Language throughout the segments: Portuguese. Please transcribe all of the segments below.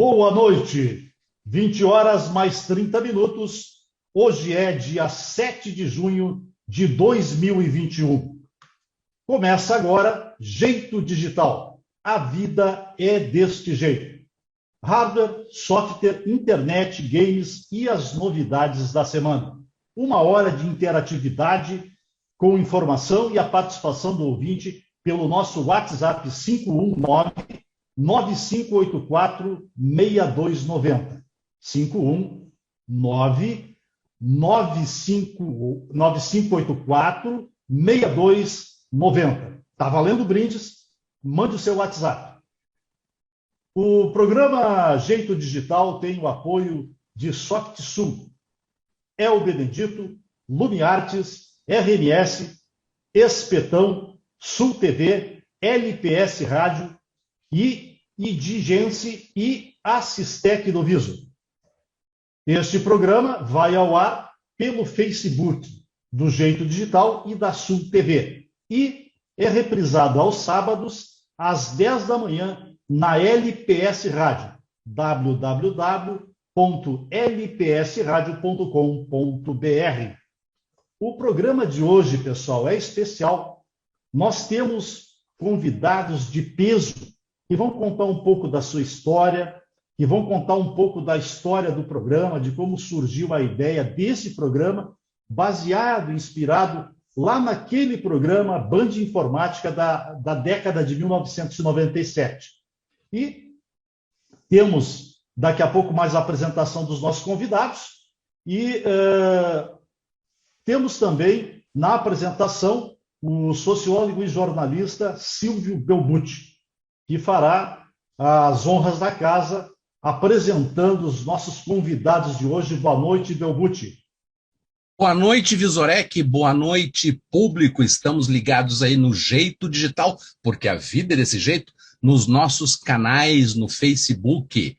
Boa noite, 20 horas mais 30 minutos. Hoje é dia 7 de junho de 2021. Começa agora Jeito Digital. A vida é deste jeito. Hardware, software, internet, games e as novidades da semana. Uma hora de interatividade com informação e a participação do ouvinte pelo nosso WhatsApp 519-9584-6290. 519-9584-6290. Está valendo brindes? Mande o seu WhatsApp. O programa Jeito Digital tem o apoio de SoftSul, El Benedito, Lumiartes, RMS, Espetão, Sul TV, LPS Rádio e Idigense e Assistec do Viso. Este programa vai ao ar pelo Facebook do Jeito Digital e da Sul TV e é reprisado aos sábados às 10 da manhã na LPS Rádio, www.lpsradio.com.br. O programa de hoje, pessoal, é especial. Nós temos convidados de peso que vão contar um pouco da sua história, que vão contar um pouco da história do programa, de como surgiu a ideia desse programa, baseado, inspirado lá naquele programa Band Informática da década de 1997. E temos daqui a pouco mais a apresentação dos nossos convidados e temos também na apresentação o sociólogo e jornalista Silvio Belbucci, que fará as honras da casa apresentando os nossos convidados de hoje. Boa noite, Belbucci. Boa noite, Visorek. Boa noite, público. Estamos ligados aí no Jeito Digital, porque a vida é desse jeito, nos nossos canais no Facebook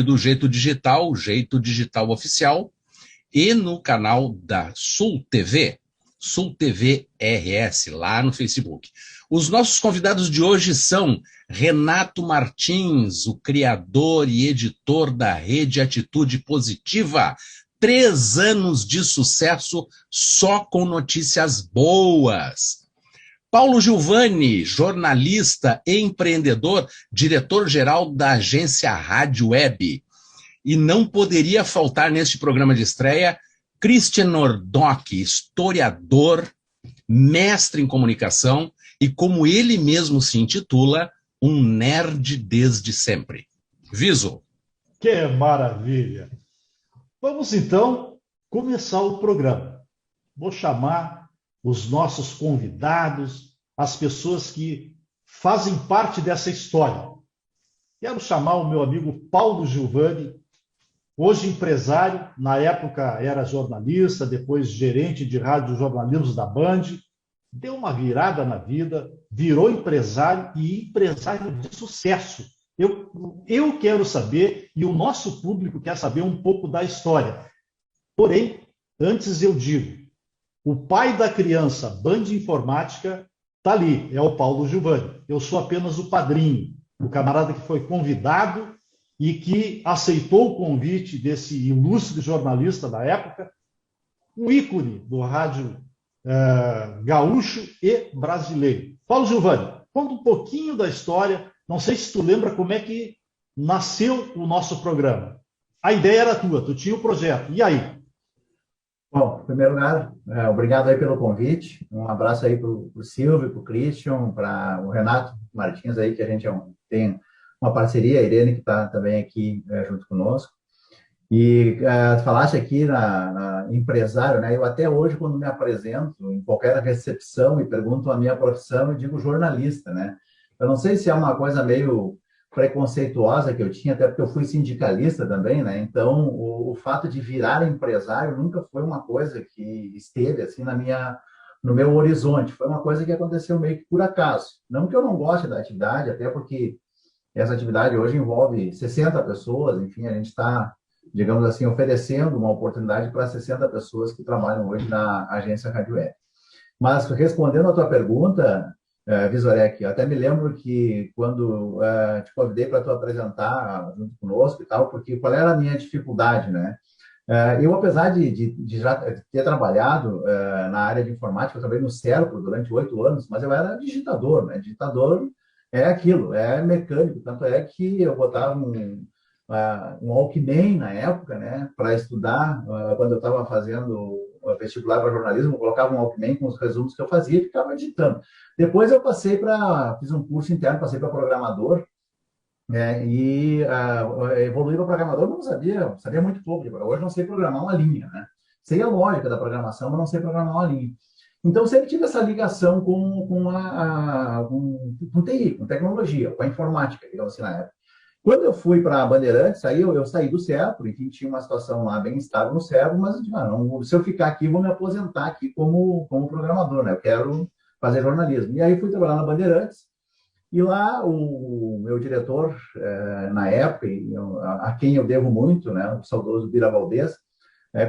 do Jeito Digital, Jeito Digital Oficial, e no canal da Sul TV RS, lá no Facebook. Os nossos convidados de hoje são Renato Martins, o criador e editor da Rede Atitude Positiva. 3 anos de sucesso só com notícias boas. Paulo Gilvani, jornalista e empreendedor, diretor-geral da agência Rádio Web. E não poderia faltar neste programa de estreia Christian Nordock, historiador, mestre em comunicação e, como ele mesmo se intitula, um nerd desde sempre. Viso. Que maravilha! Vamos então começar o programa. Vou chamar os nossos convidados, as pessoas que fazem parte dessa história. Quero chamar o meu amigo Paulo Gilvani, hoje empresário, na época era jornalista, depois gerente de radiojornalismo da Band, deu uma virada na vida, virou empresário e empresário de sucesso. Eu quero saber, e o nosso público quer saber um pouco da história. Porém, antes eu digo, o pai da criança Band Informática está ali, é o Paulo Gilvani. Eu sou apenas o padrinho, o camarada que foi convidado e que aceitou o convite desse ilustre jornalista da época, um ícone do rádio gaúcho e brasileiro. Paulo Gilvani, conta um pouquinho da história. Não sei se tu lembra como é que nasceu o nosso programa. A ideia era tua, tu tinha o projeto. E aí? Bom, em primeiro lugar, obrigado aí pelo convite. Um abraço aí para o Silvio, para o Christian, para o Renato Martins aí, que a gente tem uma parceria, a Irene, que está também aqui junto conosco. E falaste aqui na empresário, né? Eu até hoje, quando me apresento em qualquer recepção e pergunto a minha profissão, eu digo jornalista, né? Eu não sei se é uma coisa meio preconceituosa que eu tinha, até porque eu fui sindicalista também, né? Então, o fato de virar empresário nunca foi uma coisa que esteve assim no meu horizonte. Foi uma coisa que aconteceu meio que por acaso. Não que eu não goste da atividade, até porque essa atividade hoje envolve 60 pessoas, enfim, a gente está, digamos assim, oferecendo uma oportunidade para 60 pessoas que trabalham hoje na agência Rádio Web. Mas, respondendo a tua pergunta, Visorek. Eu até me lembro que quando te convidei para tu apresentar junto conosco e tal, porque qual era a minha dificuldade, né? Eu, apesar de já ter trabalhado na área de informática, eu trabalhei no Serpro durante 8 anos, mas eu era digitador, né? Digitador é aquilo, é mecânico, tanto é que eu botava um Walkman na época, né? Para estudar, quando eu estava fazendo vestibular para jornalismo, eu colocava um Walkman com os resumos que eu fazia e ficava digitando. Depois eu fiz um curso interno, passei para programador, e evoluí para programador, mas não sabia muito pouco. Hoje não sei programar uma linha, né? Sei a lógica da programação, mas não sei programar uma linha. Então, sempre tive essa ligação com TI, com tecnologia, com a informática, digamos assim, na época. Quando eu fui para a Bandeirantes, aí eu saí do Serpro, enfim, tinha uma situação lá bem estável no Serpro, mas eu disse, se eu ficar aqui, vou me aposentar aqui como programador, né? Eu quero fazer jornalismo. E aí fui trabalhar na Bandeirantes, e lá o meu diretor, na época, a quem eu devo muito, né, o saudoso Bira Valdez,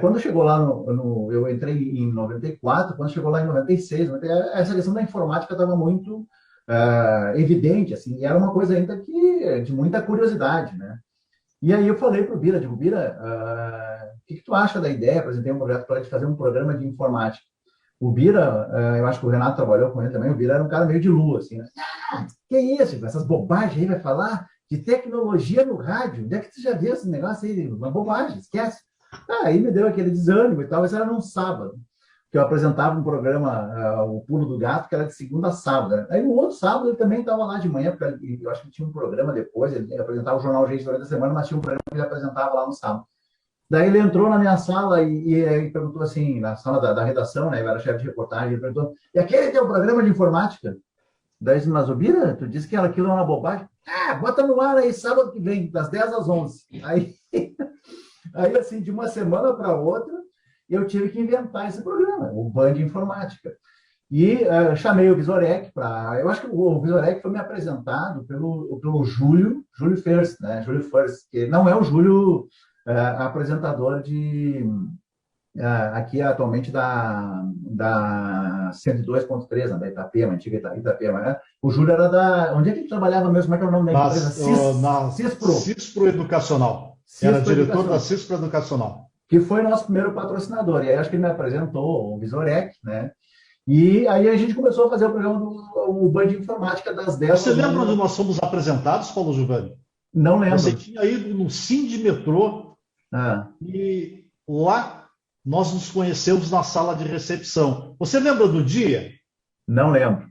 quando chegou lá, eu entrei em 94, quando chegou lá em 96, essa questão da informática estava muito evidente, assim, e era uma coisa ainda de muita curiosidade, né? E aí eu falei para o Bira, digo, Bira, o que tu acha da ideia? Apresentei um projeto para ele fazer um programa de informática. O Bira, eu acho que o Renato trabalhou com ele também, o Bira era um cara meio de lua, assim, né? Que isso, essas bobagens aí, vai falar de tecnologia no rádio? Onde é que tu já viu esse negócio aí? Uma bobagem, esquece. Aí me deu aquele desânimo e tal, isso era num sábado, que eu apresentava um programa, o Pulo do Gato, que era de segunda a sábado, né? Aí no outro sábado ele também estava lá de manhã, porque eu acho que tinha um programa depois, ele apresentava o Jornal Gente durante a semana, mas tinha um programa que ele apresentava lá no sábado. Daí ele entrou na minha sala e perguntou assim, na sala da redação, né? Eu era chefe de reportagem, ele perguntou, e aquele teu programa de informática? Daí, mas Bira, tu disse que aquilo é uma bobagem? Bota no ar aí, sábado que vem, das 10 às 11. Aí assim, de uma semana para outra, eu tive que inventar esse programa, o Band Informática. E chamei o Visorek para... Eu acho que o Visorek foi me apresentado pelo Júlio First, né? Júlio First, que não é o Júlio apresentador aqui atualmente da 102.3, né, da Itapema, antiga Itapema, né? O Júlio era onde é que ele trabalhava mesmo? Como é que é o nome da empresa? Cispro. Cispro Educacional. Era diretor da Cispro Educacional. Que foi nosso primeiro patrocinador. E aí acho que ele me apresentou o Visorek, né? E aí a gente começou a fazer o programa do Band Informática das 10. Você lembra onde nós fomos apresentados, Paulo Giovanni? Não lembro. Você tinha ido no Sindimetrô e lá nós nos conhecemos na sala de recepção. Você lembra do dia? Não lembro.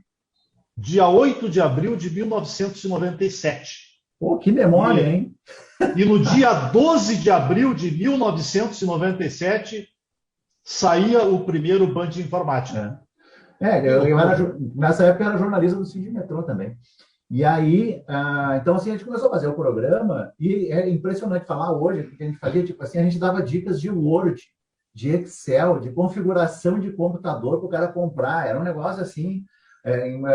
Dia 8 de abril de 1997. Pô, que memória, hein? E no dia 12 de abril de 1997 saía o primeiro Band de Informática. Nessa época eu era jornalista do Sindimetrô também. E aí, então assim, a gente começou a fazer o programa e é impressionante falar hoje, porque a gente fazia, tipo assim, a gente dava dicas de Word, de Excel, de configuração de computador para o cara comprar. Era um negócio assim, não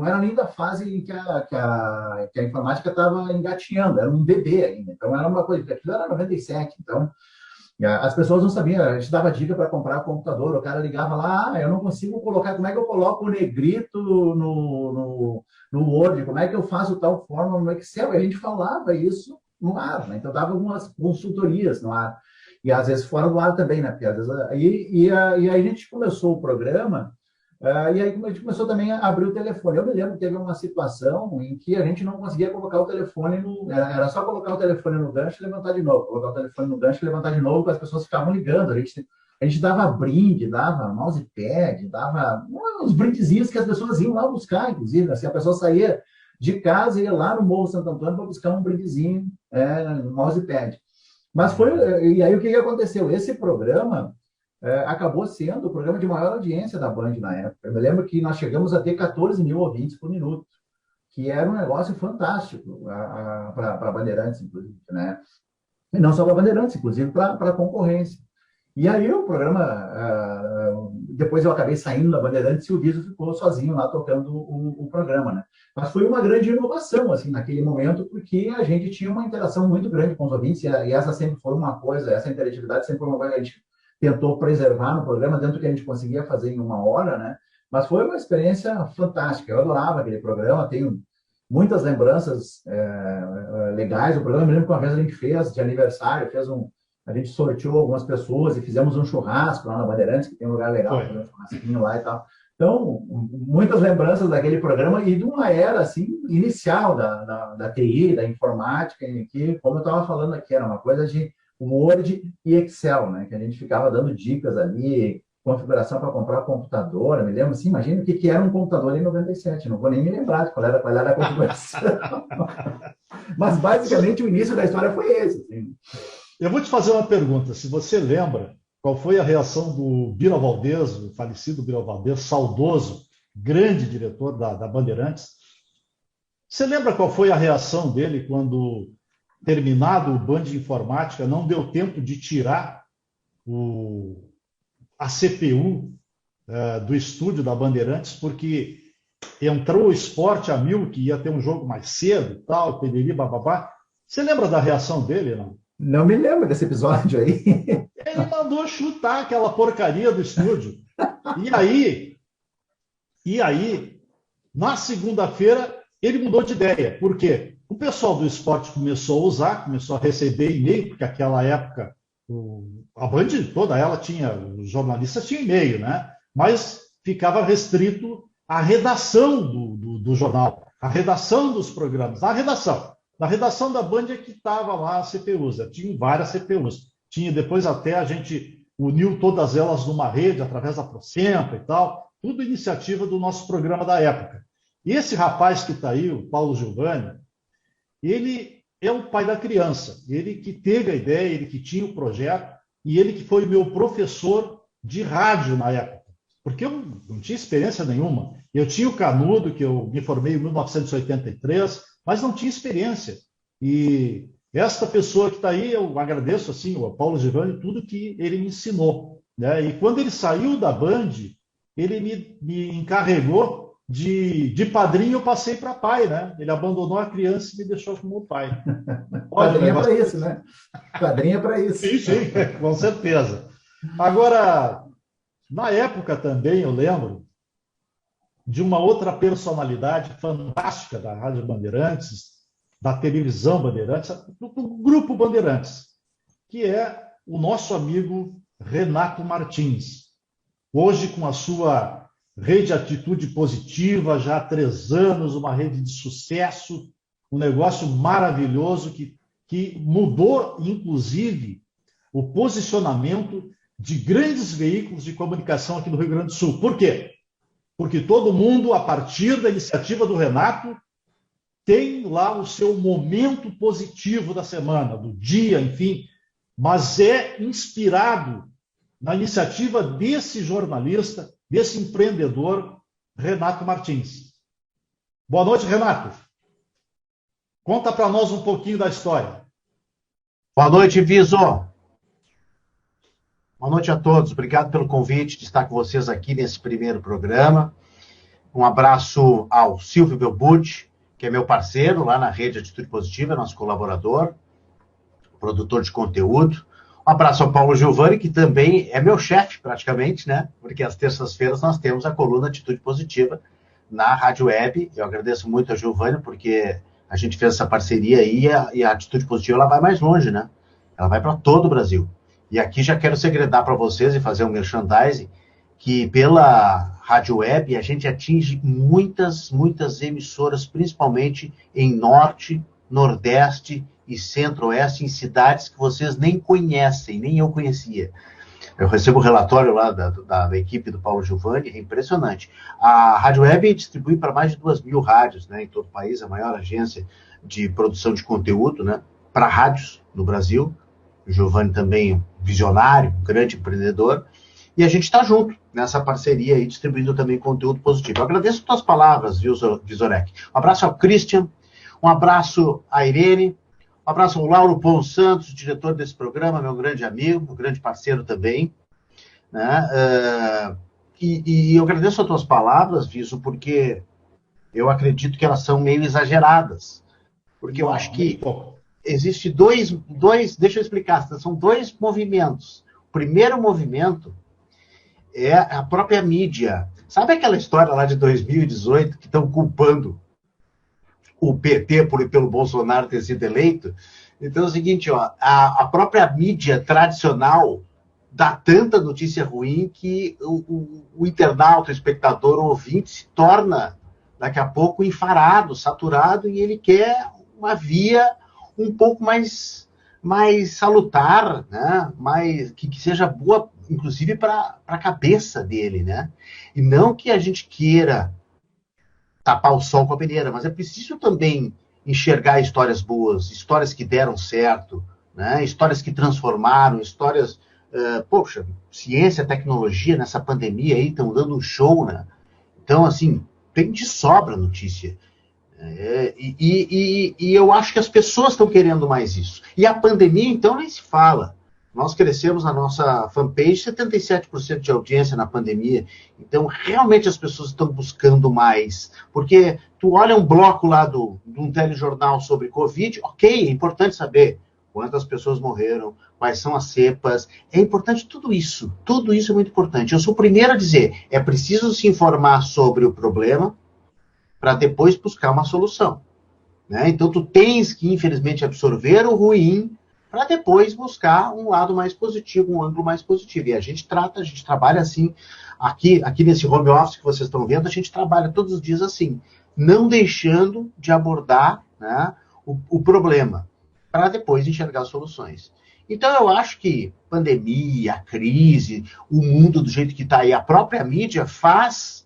era nem da fase em que a informática estava engatinhando, era um bebê ainda. Então era uma coisa, aquilo era 97, então as pessoas não sabiam, a gente dava dica para comprar computador, o cara ligava lá, eu não consigo colocar, como é que eu coloco o negrito no Word, como é que eu faço tal forma no Excel? E a gente falava isso no ar, né? Então dava algumas consultorias no ar, e às vezes fora do ar também, né? Porque às vezes, e aí a gente começou o programa, e aí a gente começou também a abrir o telefone. Eu me lembro que teve uma situação em que a gente não conseguia colocar o telefone era só colocar o telefone no gancho e levantar de novo, colocar o telefone no gancho e levantar de novo, porque as pessoas ficavam ligando. A gente dava brinde, dava mousepad, dava uns brindezinhos que as pessoas iam lá buscar, inclusive. Assim, a pessoa saía de casa e ia lá no Morro Santo Antônio para buscar um brindezinho, no mousepad. Mas e aí o que aconteceu? Esse programa acabou sendo o programa de maior audiência da Band na época. Eu me lembro que nós chegamos a ter 14 mil ouvintes por minuto, que era um negócio fantástico para Bandeirantes, inclusive, né? E não só para Bandeirantes, inclusive para a concorrência. E aí o programa, depois eu acabei saindo da Bandeirantes e o Viso ficou sozinho lá tocando o programa, né? Mas foi uma grande inovação, assim, naquele momento, porque a gente tinha uma interação muito grande com os ouvintes, e essa sempre foi uma coisa, essa interatividade sempre foi uma coisa que a gente tentou preservar no programa, dentro do que a gente conseguia fazer em uma hora, né? Mas foi uma experiência fantástica. Eu adorava aquele programa, tenho muitas lembranças legais. O programa, eu me lembro que uma vez a gente fez de aniversário, a gente sorteou algumas pessoas e fizemos um churrasco lá na Bandeirantes, que tem um lugar legal, fazer um churrasquinho lá e tal. Então, muitas lembranças daquele programa e de uma era assim, inicial da TI, da informática, em que, como eu estava falando aqui, era uma coisa de Word e Excel, né? Que a gente ficava dando dicas ali, configuração para comprar computador. Eu me lembro assim, imagina o que era um computador em 97, não vou nem me lembrar de qual era a configuração. Mas basicamente o início da história foi esse. Assim. Eu vou te fazer uma pergunta, se você lembra. Qual foi a reação do Bira Valdez, o falecido Bira Valdez, saudoso, grande diretor da Bandeirantes? Você lembra qual foi a reação dele quando, terminado o Band de Informática, não deu tempo de tirar a CPU do estúdio da Bandeirantes, porque entrou o Esporte a 1000, que ia ter um jogo mais cedo, tal, periri, bababá. Você lembra da reação dele, não? Não me lembro desse episódio aí. Ele mandou chutar aquela porcaria do estúdio. E aí, na segunda-feira, ele mudou de ideia. Por quê? O pessoal do esporte começou a usar, começou a receber e-mail, porque naquela época a Band toda ela tinha, os jornalistas tinham e-mail, né? Mas ficava restrito à redação do jornal, à redação dos programas, Na redação da Band é que estava lá as CPUs, tinha várias CPUs. Tinha, depois até a gente uniu todas elas numa rede, através da Procempa e tal, tudo iniciativa do nosso programa da época. E esse rapaz que está aí, o Paulo Giovanni, ele é o pai da criança, ele que teve a ideia, ele que tinha o projeto, e ele que foi meu professor de rádio na época, porque eu não tinha experiência nenhuma. Eu tinha o Canudo, que eu me formei em 1983, mas não tinha experiência. E esta pessoa que está aí, eu agradeço assim, o Paulo Giovanni, tudo que ele me ensinou. Né? E quando ele saiu da Band, ele me encarregou de padrinho, eu passei para pai. Né? Ele abandonou a criança e me deixou como pai. Padrinho é para isso, né? Padrinho é para isso. Sim, com certeza. Agora, na época também, eu lembro de uma outra personalidade fantástica da Rádio Bandeirantes, da televisão Bandeirantes, do Grupo Bandeirantes, que é o nosso amigo Renato Martins. Hoje, com a sua rede Atitude Positiva, já há 3 anos, uma rede de sucesso, um negócio maravilhoso que mudou, inclusive, o posicionamento de grandes veículos de comunicação aqui no Rio Grande do Sul. Por quê? Porque todo mundo, a partir da iniciativa do Renato, tem lá o seu momento positivo da semana, do dia, enfim, mas é inspirado na iniciativa desse jornalista, desse empreendedor, Renato Martins. Boa noite, Renato. Conta para nós um pouquinho da história. Boa noite, Viso. Boa noite a todos. Obrigado pelo convite de estar com vocês aqui nesse primeiro programa. Um abraço ao Silvio Belbucci, que é meu parceiro lá na Rede Atitude Positiva, nosso colaborador, produtor de conteúdo. Um abraço ao Paulo Giovanni, que também é meu chefe, praticamente, né? Porque às terças-feiras nós temos a coluna Atitude Positiva na Rádio Web. Eu agradeço muito a Giovanni, porque a gente fez essa parceria aí e a Atitude Positiva ela vai mais longe, né? Ela vai para todo o Brasil. E aqui já quero segredar para vocês e fazer um merchandising, que pela Rádio Web a gente atinge muitas emissoras, principalmente em Norte, Nordeste e Centro-Oeste, em cidades que vocês nem conhecem, nem eu conhecia. Eu recebo o relatório lá da equipe do Paulo Giovanni, é impressionante. A Rádio Web distribui para mais de 2.000 rádios, né, em todo o país, a maior agência de produção de conteúdo, né, para rádios no Brasil. O Giovanni também visionário, grande empreendedor. E a gente está junto nessa parceria aí, distribuindo também conteúdo positivo. Eu agradeço as tuas palavras, Visorek. Um abraço ao Christian, um abraço à Irene, um abraço ao Lauro Pons Santos, diretor desse programa, meu grande amigo, meu grande parceiro também. Né? E eu agradeço as tuas palavras, Viso, porque eu acredito que elas são meio exageradas. Porque eu acho que existe dois, deixa eu explicar, são 2 movimentos. O primeiro movimento é a própria mídia Sabe aquela história lá de 2018 que estão culpando o PT pelo Bolsonaro ter sido eleito? Então é o seguinte, ó, a própria mídia tradicional dá tanta notícia ruim que o internauta, o espectador, o ouvinte se torna, daqui a pouco, enfarado, saturado, e ele quer uma via um pouco mais salutar, né? Que seja boa, inclusive, para a cabeça dele, né? E não que a gente queira tapar o sol com a peneira, mas é preciso também enxergar histórias boas, histórias que deram certo, né? Histórias que transformaram, histórias... poxa, ciência, tecnologia nessa pandemia aí estão dando um show, né? Então, assim, tem de sobra notícia. E eu acho que as pessoas estão querendo mais isso. E a pandemia, então, nem se fala. Nós crescemos na nossa fanpage 77% de audiência na pandemia. Então, realmente as pessoas estão buscando mais. Porque tu olha um bloco lá de um telejornal sobre Covid, ok, é importante saber quantas pessoas morreram, quais são as cepas. É importante tudo isso. Tudo isso é muito importante. Eu sou o primeiro a dizer, é preciso se informar sobre o problema para depois buscar uma solução, né? Então, tu tens que, infelizmente, absorver o ruim para depois buscar um lado mais positivo, um ângulo mais positivo. E a gente trabalha assim, aqui nesse home office que vocês estão vendo, a gente trabalha todos os dias assim, não deixando de abordar, né, o problema, para depois enxergar soluções. Então, eu acho que pandemia, a crise, o mundo do jeito que está aí, a própria mídia faz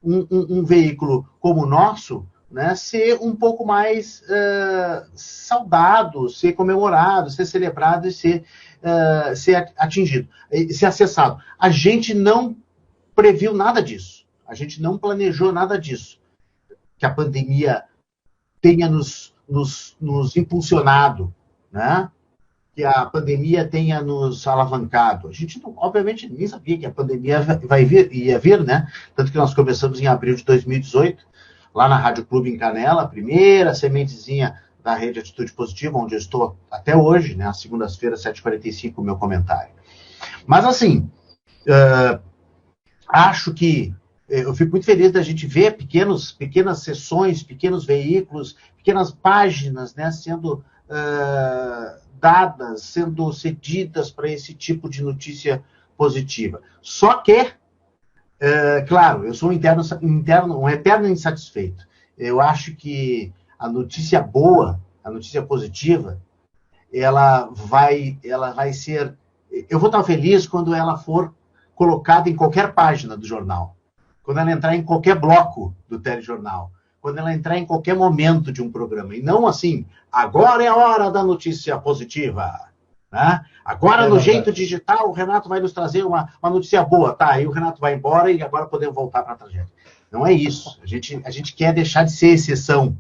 um veículo como o nosso, né, ser um pouco mais saudado, ser comemorado, ser celebrado e ser atingido, ser acessado. A gente não previu nada disso. A gente não planejou nada disso. Que a pandemia tenha nos impulsionado, né? Que a pandemia tenha nos alavancado. A gente, obviamente, nem sabia que a pandemia ia vir, né? Tanto que nós começamos em abril de 2018, lá na Rádio Clube em Canela, a primeira sementezinha da Rede Atitude Positiva, onde eu estou até hoje, né? Às segundas-feiras, 7h45, o meu comentário. Mas, assim, acho que eu fico muito feliz da gente ver pequenas sessões, pequenos veículos, pequenas páginas, né, sendo dadas, sendo cedidas para esse tipo de notícia positiva. Só que, claro, eu sou um eterno insatisfeito. Eu acho que a notícia boa, a notícia positiva, ela vai ser... Eu vou estar feliz quando ela for colocada em qualquer página do jornal, quando ela entrar em qualquer bloco do telejornal, quando ela entrar em qualquer momento de um programa. E não assim, agora é a hora da notícia positiva, né? Agora, no Jeito Digital, o Renato vai nos trazer uma notícia boa. Tá, aí o Renato vai embora e agora podemos voltar para a tragédia. Não é isso. A gente quer deixar de ser exceção,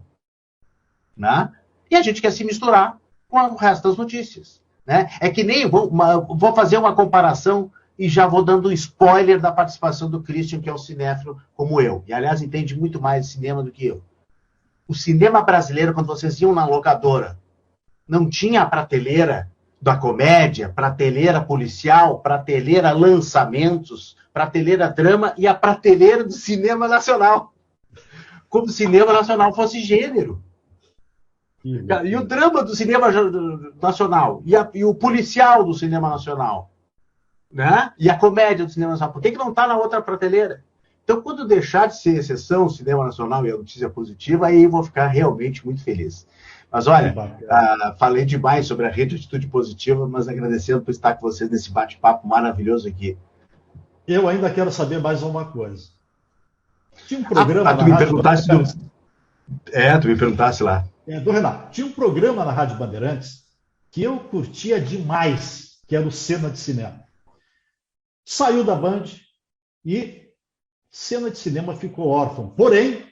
né? E a gente quer se misturar com o resto das notícias, né? É que nem... Vou fazer uma comparação e já vou dando spoiler da participação do Christian, que é um cinéfilo como eu. E, aliás, entende muito mais de cinema do que eu. O cinema brasileiro, quando vocês iam na locadora, não tinha a prateleira da comédia, prateleira policial, prateleira lançamentos, prateleira drama e a prateleira do cinema nacional. Como se o cinema nacional fosse gênero. E o drama do cinema nacional, e o policial do cinema nacional, né? E a comédia do cinema nacional, por que não está na outra prateleira? Então, quando deixar de ser exceção o cinema nacional e a notícia positiva, aí eu vou ficar realmente muito feliz. Mas olha, falei demais sobre a Rede Atitude Positiva, mas agradecendo por estar com vocês nesse bate-papo maravilhoso aqui. Eu ainda quero saber mais uma coisa. Tinha um programa tu me perguntasse tu me perguntasse lá. Do Renato, tinha um programa na Rádio Bandeirantes que eu curtia demais, que era o Cena de Cinema. Saiu da Band e Cena de Cinema ficou órfão. Porém,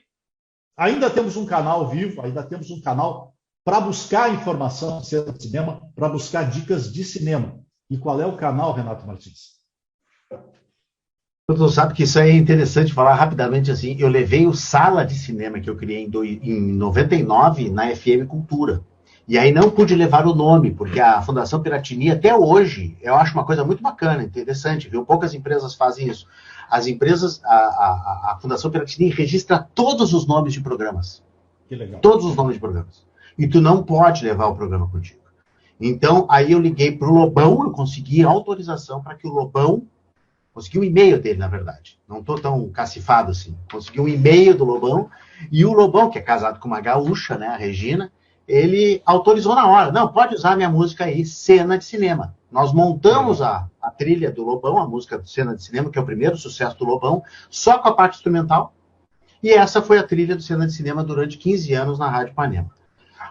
ainda temos um canal vivo, ainda temos um canal para buscar informação de Cena de Cinema, para buscar dicas de cinema. E qual é o canal, Renato Martins? Tu sabe que isso aí é interessante falar rapidamente assim. Eu levei o Sala de Cinema que eu criei em 99 na FM Cultura. E aí não pude levar o nome, porque a Fundação Piratini, até hoje, eu acho uma coisa muito bacana, interessante, viu? Poucas empresas fazem isso. as empresas, a Fundação Piratini registra todos os nomes de programas. Que legal. Todos os nomes de programas. E tu não pode levar o programa contigo. Então, aí eu liguei para o Lobão, eu consegui autorização para que o Lobão, consegui um e-mail dele, na verdade. Não estou tão cacifado assim. Consegui um e-mail do Lobão, e o Lobão, que é casado com uma gaúcha, né, a Regina, ele autorizou na hora. Não, pode usar minha música aí, Cena de Cinema. Nós montamos a trilha do Lobão, a música Cena de Cinema, que é o primeiro sucesso do Lobão, só com a parte instrumental. E essa foi a trilha do Cena de Cinema durante 15 anos na Rádio Ipanema.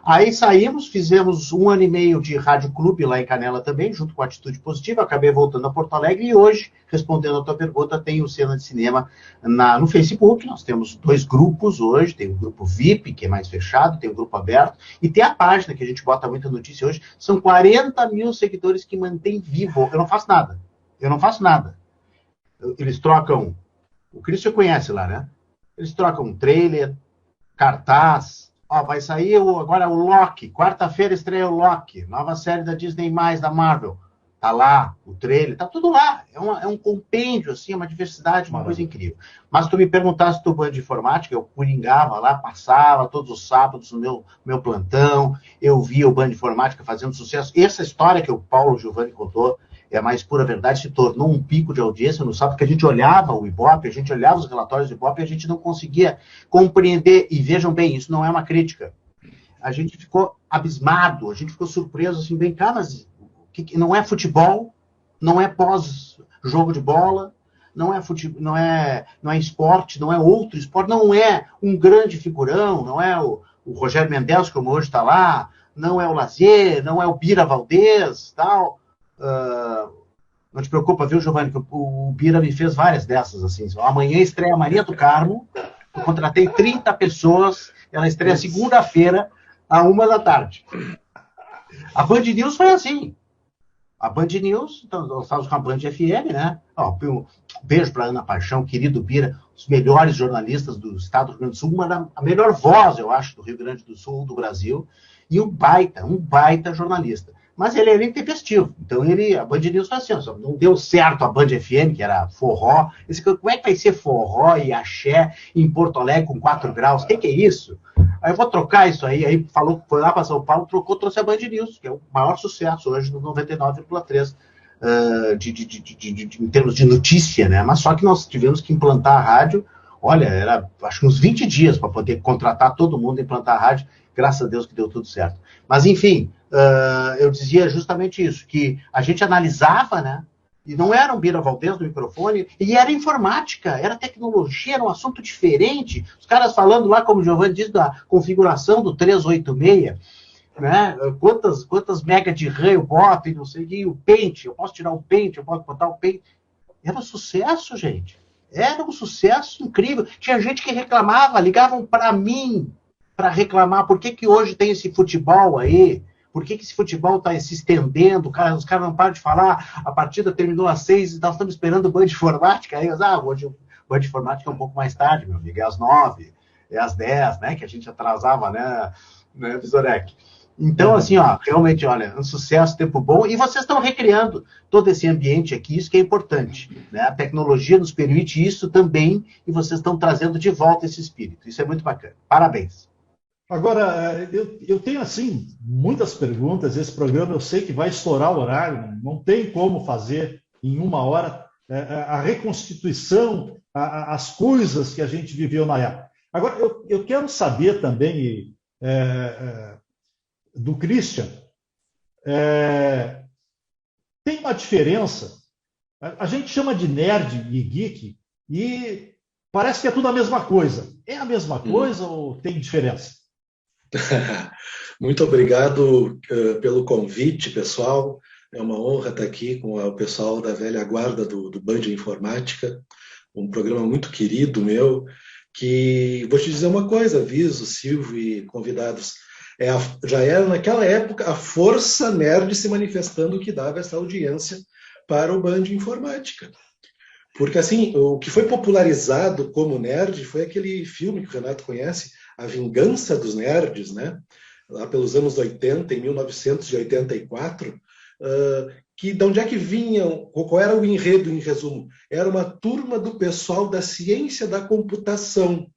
Aí saímos, fizemos 1 ano e meio de rádio clube lá em Canela também, junto com a Atitude Positiva, acabei voltando a Porto Alegre e hoje, respondendo a tua pergunta, tem o Cena de Cinema no Facebook. Nós temos 2 grupos hoje, tem o grupo VIP, que é mais fechado, tem o grupo aberto, e tem a página, que a gente bota muita notícia hoje, são 40 mil seguidores que mantém vivo. Eu não faço nada. Eles trocam, o Cristian conhece lá, né? Eles trocam trailer, cartaz. Ó, vai sair agora o Loki. Quarta-feira estreia o Loki. Nova série da Disney+, da Marvel. Tá lá, o trailer, tá tudo lá. É um compêndio, assim, uma diversidade, uma coisa incrível. Mas se tu me perguntasse do Band de Informática, eu coringava lá, passava todos os sábados no meu plantão, eu via o Band de Informática fazendo sucesso. Essa história que o Paulo Giovanni contou é a mais pura verdade, se tornou um pico de audiência no sábado, porque a gente olhava o Ibope, a gente olhava os relatórios do Ibope e a gente não conseguia compreender. E vejam bem, isso não é uma crítica. A gente ficou abismado, a gente ficou surpreso, assim, bem cá, mas não é futebol, não é pós-jogo de bola, não é esporte, não é outro esporte, não é um grande figurão, não é o Rogério Mendes, como hoje está lá, não é o Lazier, não é o Bira Valdez, tal. Não te preocupa, viu, Giovanni, que o Bira me fez várias dessas, assim. Amanhã estreia a Maria do Carmo, eu contratei 30 pessoas, ela estreia segunda-feira, à 13h. A Band News foi assim. A Band News, então, nós estávamos com a Band FM, né? Ó, um beijo para Ana Paixão, querido Bira, os melhores jornalistas do estado do Rio Grande do Sul, a melhor voz, eu acho, do Rio Grande do Sul, do Brasil, e um baita jornalista. Mas ele é intempestivo. Então, a Band News foi assim, ó, não deu certo a Band FM, que era forró. Como é que vai ser forró e axé em Porto Alegre com 4 graus? O que é isso? Aí eu vou trocar isso aí. Aí foi lá para São Paulo, trouxe a Band News, que é o maior sucesso hoje no 99,3 em termos de notícia, né? Mas só que nós tivemos que implantar a rádio. Olha, era acho que uns 20 dias para poder contratar todo mundo e implantar a rádio. Graças a Deus que deu tudo certo. Mas, enfim, eu dizia justamente isso, que a gente analisava, né? E não era um Bira Valdez no microfone, e era informática, era tecnologia, era um assunto diferente. Os caras falando lá, como o Giovanni disse, da configuração do 386, né? Quantas mega de RAM eu boto e não sei o que, o Paint, eu posso tirar o Paint, eu posso botar o Paint. Era um sucesso, gente. Era um sucesso incrível. Tinha gente que reclamava, ligavam para mim para reclamar por que hoje tem esse futebol aí, por que esse futebol está se estendendo, os caras não param de falar, a partida terminou às 6 nós estamos esperando o Band de Informática, aí hoje o Band de Informática é um pouco mais tarde, meu amigo, é às 9, é às 10, né, que a gente atrasava, né, Visorek? Então, assim, ó, realmente, olha, um sucesso, tempo bom, e vocês estão recriando todo esse ambiente aqui, isso que é importante, né? A tecnologia nos permite isso também, e vocês estão trazendo de volta esse espírito, isso é muito bacana, parabéns. Agora, eu tenho, assim, muitas perguntas. Esse programa eu sei que vai estourar o horário, não tem como fazer em 1 hora a reconstituição, as coisas que a gente viveu na época. Agora, eu quero saber também do Christian, tem uma diferença, a gente chama de nerd e geek, e parece que é tudo a mesma coisa. É a mesma coisa ou tem diferença? Muito obrigado pelo convite, pessoal. É uma honra estar aqui com o pessoal da velha guarda do Band Informática, um programa muito querido meu, que vou te dizer uma coisa, aviso, Silvio e convidados, já era naquela época a força nerd se manifestando que dava essa audiência para o Band Informática. Porque assim, o que foi popularizado como nerd foi aquele filme que o Renato conhece, A Vingança dos Nerds, né? Lá pelos anos 80, em 1984, que de onde é que vinham, qual era o enredo, em resumo? Era uma turma do pessoal da ciência da computação,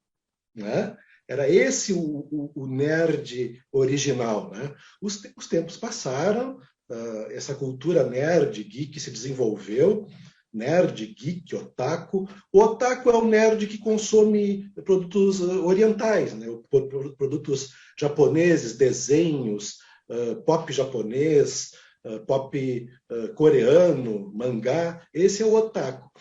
né? Era esse o nerd original, né? Os tempos passaram, essa cultura nerd, geek se desenvolveu, nerd, geek, otaku. O otaku é o nerd que consome produtos orientais, né? Produtos japoneses, desenhos, pop japonês, pop coreano, mangá. Esse é o otaku.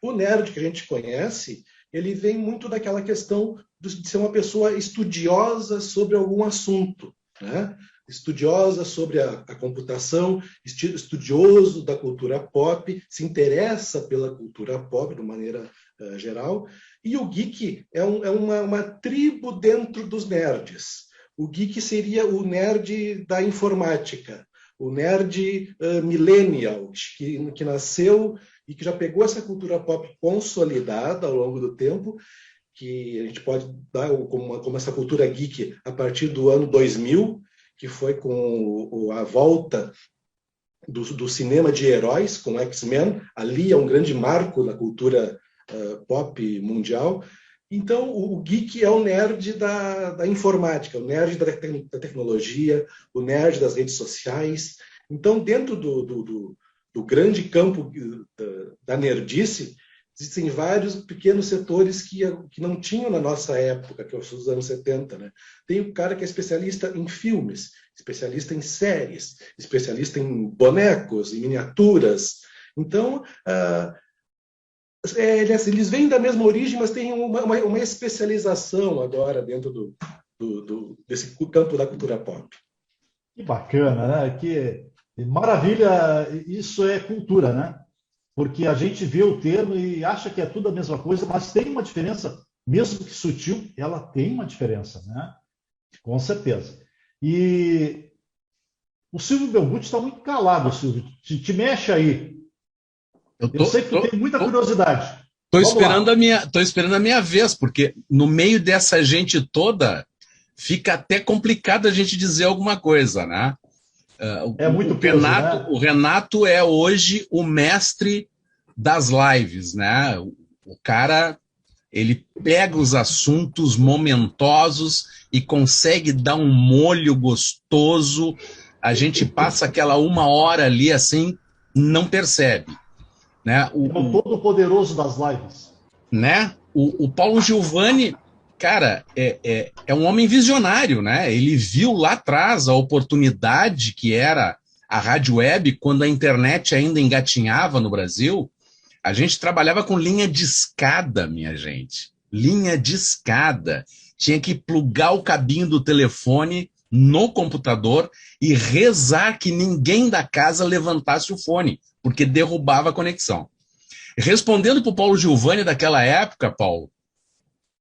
O nerd que a gente conhece, ele vem muito daquela questão de ser uma pessoa estudiosa sobre algum assunto, né? Estudiosa sobre a computação, estudioso da cultura pop, se interessa pela cultura pop de maneira geral. E o geek é uma tribo dentro dos nerds. O geek seria o nerd da informática, o nerd millennial, que nasceu e que já pegou essa cultura pop consolidada ao longo do tempo, que a gente pode dar como essa cultura geek a partir do ano 2000, que foi com a volta do cinema de heróis, com X-Men. Ali é um grande marco na cultura pop mundial. Então, o geek é o nerd da informática, o nerd da tecnologia, o nerd das redes sociais. Então, dentro do grande campo da nerdice, existem vários pequenos setores que não tinham na nossa época, que é os anos 70. Né? Tem o cara que é especialista em filmes, especialista em séries, especialista em bonecos, em miniaturas. Então, eles vêm da mesma origem, mas têm uma especialização agora dentro desse campo da cultura pop. Que bacana, né? Que maravilha, isso é cultura, né? Porque a gente vê o termo e acha que é tudo a mesma coisa, mas tem uma diferença, mesmo que sutil, ela tem uma diferença, né? Com certeza. E o Silvio Belbucci está muito calado, Silvio. Te mexe aí. Eu sei que tu tem muita curiosidade. Estou esperando a minha vez, porque no meio dessa gente toda fica até complicado a gente dizer alguma coisa, né? É muito peso, né? O Renato é hoje o mestre das lives, né? O cara, ele pega os assuntos momentosos e consegue dar um molho gostoso. A gente passa aquela 1 hora ali assim, não percebe. Né? É o todo-poderoso das lives. Né? O Paulo Giovanni, cara, é um homem visionário, né? Ele viu lá atrás a oportunidade que era a rádio web, quando a internet ainda engatinhava no Brasil. A gente trabalhava com linha de escada, minha gente. Linha de escada. Tinha que plugar o cabinho do telefone no computador e rezar que ninguém da casa levantasse o fone, porque derrubava a conexão. Respondendo para o Paulo Giovanni daquela época, Paulo,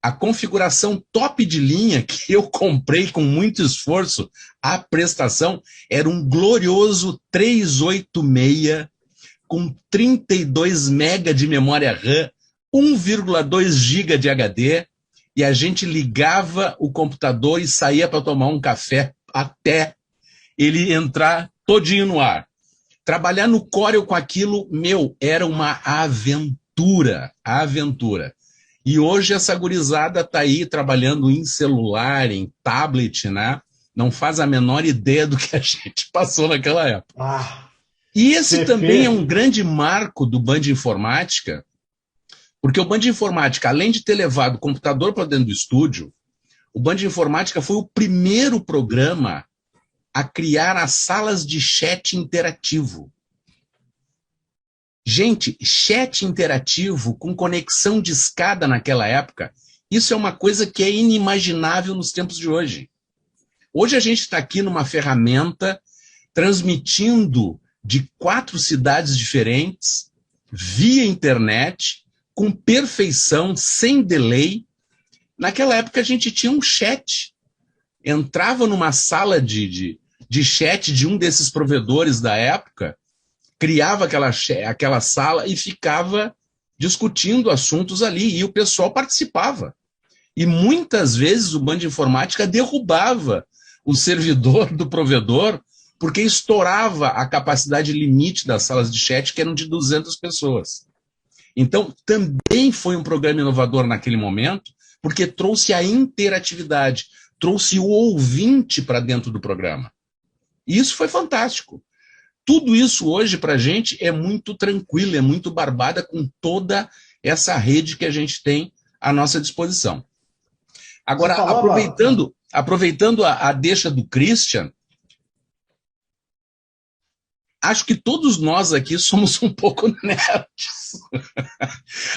a configuração top de linha que eu comprei com muito esforço, a prestação, era um glorioso 386 com 32 MB de memória RAM, 1,2 GB de HD, e a gente ligava o computador e saía para tomar um café até ele entrar todinho no ar. Trabalhar no Corel com aquilo, era uma aventura. E hoje essa gurizada está aí trabalhando em celular, em tablet, né? Não faz a menor ideia do que a gente passou naquela época. E esse também é um grande marco do Band Informática, porque o Band Informática, além de ter levado o computador para dentro do estúdio, o Band Informática foi o primeiro programa a criar as salas de chat interativo. Gente, chat interativo com conexão de escada naquela época, isso é uma coisa que é inimaginável nos tempos de hoje. Hoje a gente está aqui numa ferramenta transmitindo de 4 cidades diferentes, via internet, com perfeição, sem delay. Naquela época a gente tinha um chat. Entrava numa sala de chat de um desses provedores da época, criava aquela sala e ficava discutindo assuntos ali, e o pessoal participava. E muitas vezes o Band Informática derrubava o servidor do provedor porque estourava a capacidade limite das salas de chat, que eram de 200 pessoas. Então, também foi um programa inovador naquele momento, porque trouxe a interatividade, trouxe o ouvinte para dentro do programa. E isso foi fantástico. Tudo isso hoje, para a gente, é muito tranquilo, é muito barbada com toda essa rede que a gente tem à nossa disposição. Agora, aproveitando a deixa do Christian, acho que todos nós aqui somos um pouco nerds.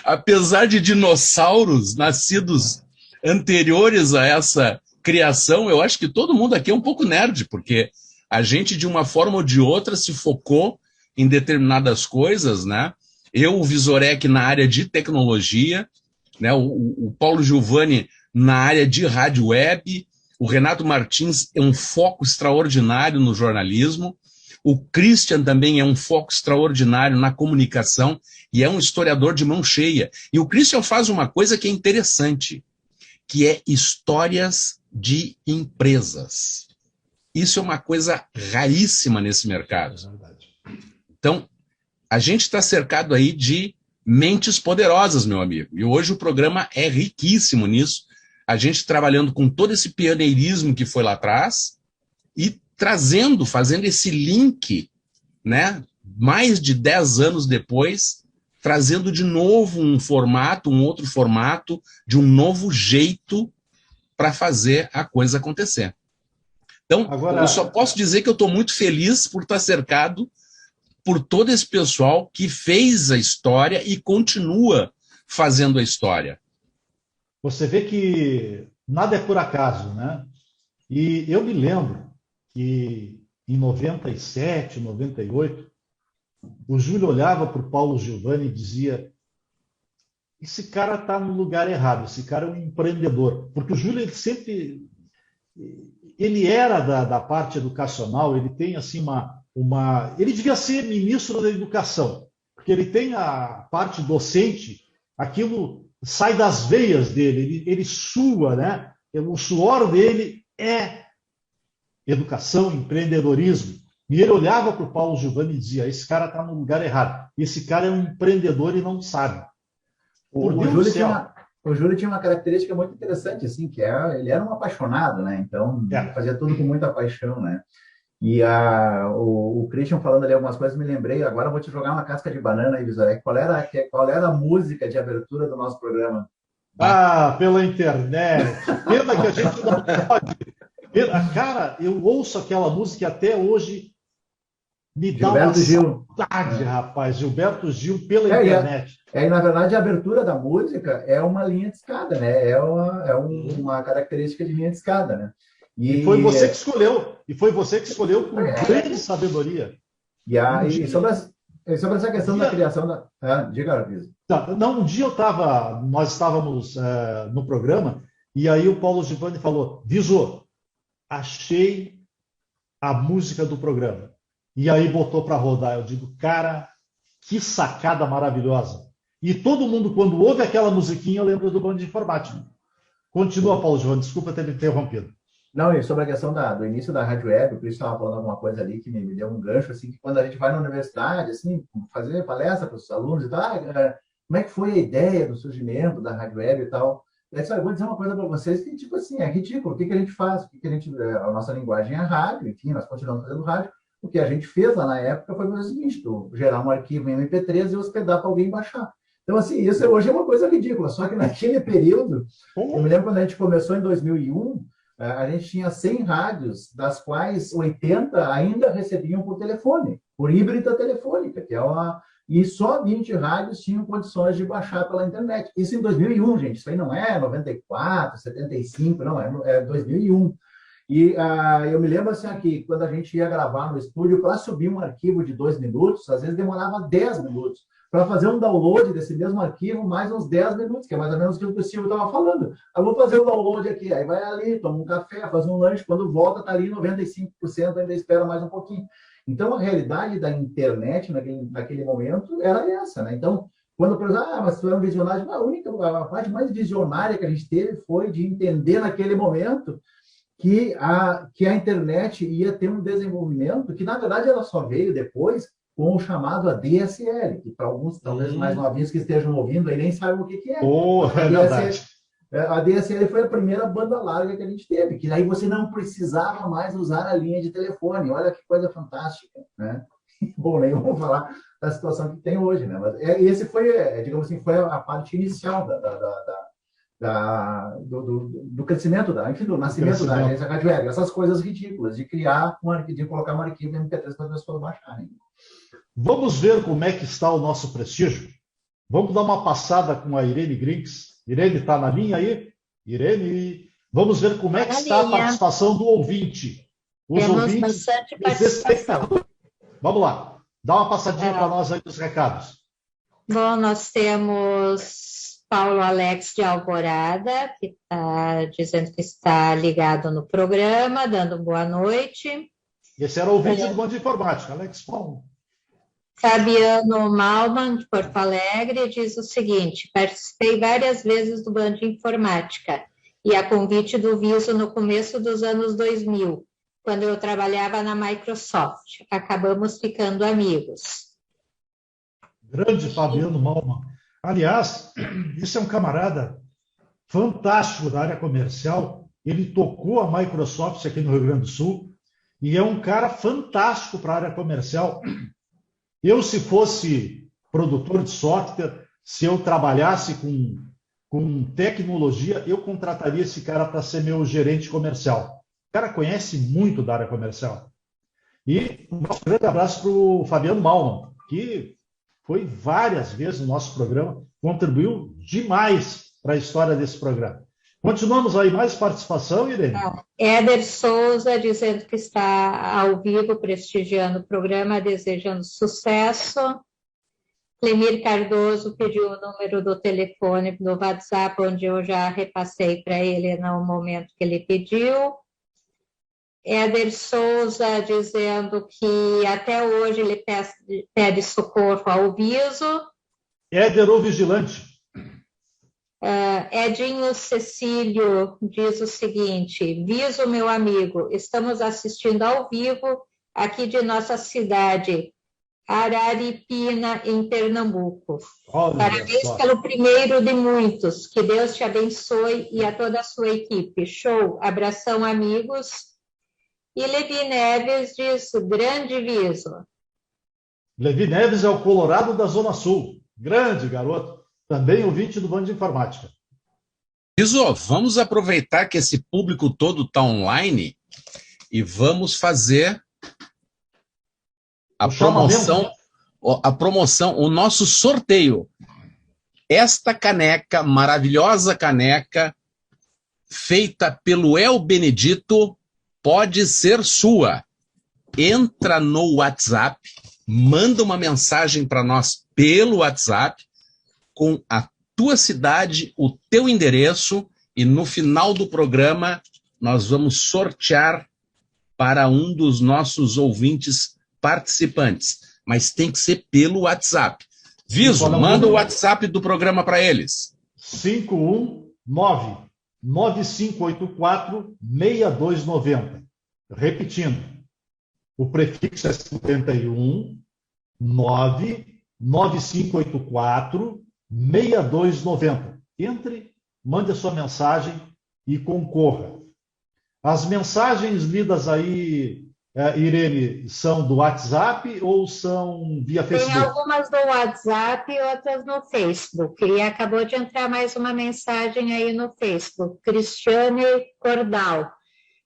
Apesar de dinossauros nascidos anteriores a essa criação, eu acho que todo mundo aqui é um pouco nerd, porque a gente, de uma forma ou de outra, se focou em determinadas coisas, né? Eu, o Visorek, na área de tecnologia, né? O Paulo Giovanni na área de rádio web, o Renato Martins é um foco extraordinário no jornalismo, o Christian também é um foco extraordinário na comunicação e é um historiador de mão cheia. E o Christian faz uma coisa que é interessante, que é histórias de empresas. Isso é uma coisa raríssima nesse mercado. Então, a gente está cercado aí de mentes poderosas, meu amigo. E hoje o programa é riquíssimo nisso. A gente trabalhando com todo esse pioneirismo que foi lá atrás e fazendo esse link, né, mais de 10 anos depois, trazendo de novo um outro formato, de um novo jeito para fazer a coisa acontecer. Então, eu só posso dizer que eu estou muito feliz por estar cercado por todo esse pessoal que fez a história e continua fazendo a história. Você vê que nada é por acaso, né? E eu me lembro que em 97, 98, o Júlio olhava para o Paulo Giovanni e dizia: esse cara está no lugar errado, esse cara é um empreendedor. Porque o Júlio, ele era da parte educacional, ele tem assim ele devia ser ministro da educação, porque ele tem a parte docente, aquilo sai das veias dele, ele sua, né? O suor dele é educação, empreendedorismo. E ele olhava para o Paulo Giovanni e dizia: esse cara está no lugar errado, esse cara é um empreendedor e não sabe. O Júlio tinha uma característica muito interessante, assim, que ele era um apaixonado, né? Então, fazia tudo com muita paixão, né? E o Christian falando ali algumas coisas, me lembrei, agora eu vou te jogar uma casca de banana aí, Visorek. Qual era a música de abertura do nosso programa? Pela internet. Pena que a gente não pode. Cara, eu ouço aquela música até hoje, me dá uma saudade, rapaz. Gilberto Gil pela internet. E na verdade, a abertura da música é uma linha de escada, né? É uma característica de linha de escada, né? E foi você que escolheu. E foi você que escolheu com grande sabedoria. E sobre essa questão da criação da... diga, Arviso. Não, um dia nós estávamos no programa, e aí o Paulo Giovanni falou: Viso, achei a música do programa. E aí botou para rodar. Eu digo: cara, que sacada maravilhosa. E todo mundo, quando ouve aquela musiquinha, lembra do Band de Informática. Continua, Paulo Giovanni, desculpa ter me interrompido. Não, e sobre a questão do início da Rádio Web, o Cris estava falando alguma coisa ali que me deu um gancho, assim, que quando a gente vai na universidade, assim, fazer palestra para os alunos e tal, como é que foi a ideia do surgimento da Rádio Web e tal? Eu vou dizer uma coisa para vocês que, tipo assim, é ridículo. O que a gente faz? A nossa linguagem é rádio, enfim, nós continuamos fazendo rádio. O que a gente fez lá na época foi fazer o seguinte: gerar um arquivo em MP3 e hospedar para alguém baixar. Então, assim, isso hoje é uma coisa ridícula. Só que naquele período, eu me lembro quando a gente começou em 2001, a gente tinha 100 rádios, das quais 80 ainda recebiam por telefone, por híbrida telefônica, que é e só 20 rádios tinham condições de baixar pela internet. Isso em 2001, gente. Isso aí não é 94, 75, não, é 2001. E eu me lembro assim, que quando a gente ia gravar no estúdio, para subir um arquivo de 2 minutos, às vezes demorava 10 minutos. Para fazer um download desse mesmo arquivo, mais uns 10 minutos, que é mais ou menos o que o Silvio estava falando. Eu vou fazer o download aqui, aí vai ali, toma um café, faz um lanche, quando volta está ali 95%, ainda espera mais um pouquinho. Então, a realidade da internet naquele momento era essa, né? Então, quando eu mas tu é um visionário, a parte mais visionária que a gente teve foi de entender naquele momento que a internet ia ter um desenvolvimento que, na verdade, ela só veio depois com o chamado ADSL, que para alguns, talvez mais novinhos que estejam ouvindo, aí nem sabem o que é. É verdade. A DSL foi a primeira banda larga que a gente teve, que aí você não precisava mais usar a linha de telefone. Olha que coisa fantástica, né? Bom, nem vamos falar da situação que tem hoje, né? Mas esse foi, digamos assim, foi a parte inicial do crescimento, enfim, do nascimento da agência Rádio Web. Essas coisas ridículas de de colocar um arquivo MP3 para as pessoas baixarem. Vamos ver como é que está o nosso prestígio? Vamos dar uma passada com a Irene Grinks. Irene, está na linha aí? Irene, vamos ver como é que está a participação do ouvinte. Os ouvintes, bastante participação. Vamos lá, dá uma passadinha para nós aí dos recados. Bom, nós temos Paulo Alex de Alvorada, que está dizendo que está ligado no programa, dando boa noite. Esse era o ouvinte do Band de Informática, Alex Paulo. Fabiano Malman, de Porto Alegre, diz o seguinte: participei várias vezes do Band de Informática e a convite do Viso no começo dos anos 2000, quando eu trabalhava na Microsoft. Acabamos ficando amigos. Grande Fabiano Malman. Aliás, isso é um camarada fantástico da área comercial. Ele tocou a Microsoft aqui no Rio Grande do Sul e é um cara fantástico para a área comercial. Eu, se fosse produtor de software, se eu trabalhasse com tecnologia, eu contrataria esse cara para ser meu gerente comercial. O cara conhece muito da área comercial. E um grande abraço para o Fabiano Malman, que foi várias vezes no nosso programa, contribuiu demais para a história desse programa. Continuamos aí, mais participação, Irene? Éder Souza dizendo que está ao vivo, prestigiando o programa, desejando sucesso. Clemir Cardoso pediu o número do telefone do WhatsApp, onde eu já repassei para ele no momento que ele pediu. Éder Souza dizendo que até hoje ele pede socorro ao Viso. Éder, o vigilante. Edinho Cecílio diz o seguinte: Viso, meu amigo, estamos assistindo ao vivo aqui de nossa cidade, Araripina, em Pernambuco. Parabéns pelo primeiro de muitos. Que Deus te abençoe e a toda a sua equipe. Show, abração, amigos. E Levi Neves diz: grande Viso. Levi Neves é o Colorado da Zona Sul. Grande garoto. Também ouvinte do Band de Informática. Viso, vamos aproveitar que esse público todo está online e vamos fazer a promoção, o nosso sorteio. Esta caneca, maravilhosa caneca, feita pelo El Benedito, pode ser sua. Entra no WhatsApp, manda uma mensagem para nós pelo WhatsApp, com a tua cidade, o teu endereço, e no final do programa nós vamos sortear para um dos nossos ouvintes participantes. Mas tem que ser pelo WhatsApp. Viso, manda o WhatsApp do programa para eles. 519-9584-6290. Repetindo, o prefixo é 51 99584 6290. Entre, mande a sua mensagem e concorra. As mensagens lidas aí, Irene, são do WhatsApp ou são via Facebook? Tem algumas do WhatsApp e outras no Facebook. E acabou de entrar mais uma mensagem aí no Facebook. Cristiane Cordal.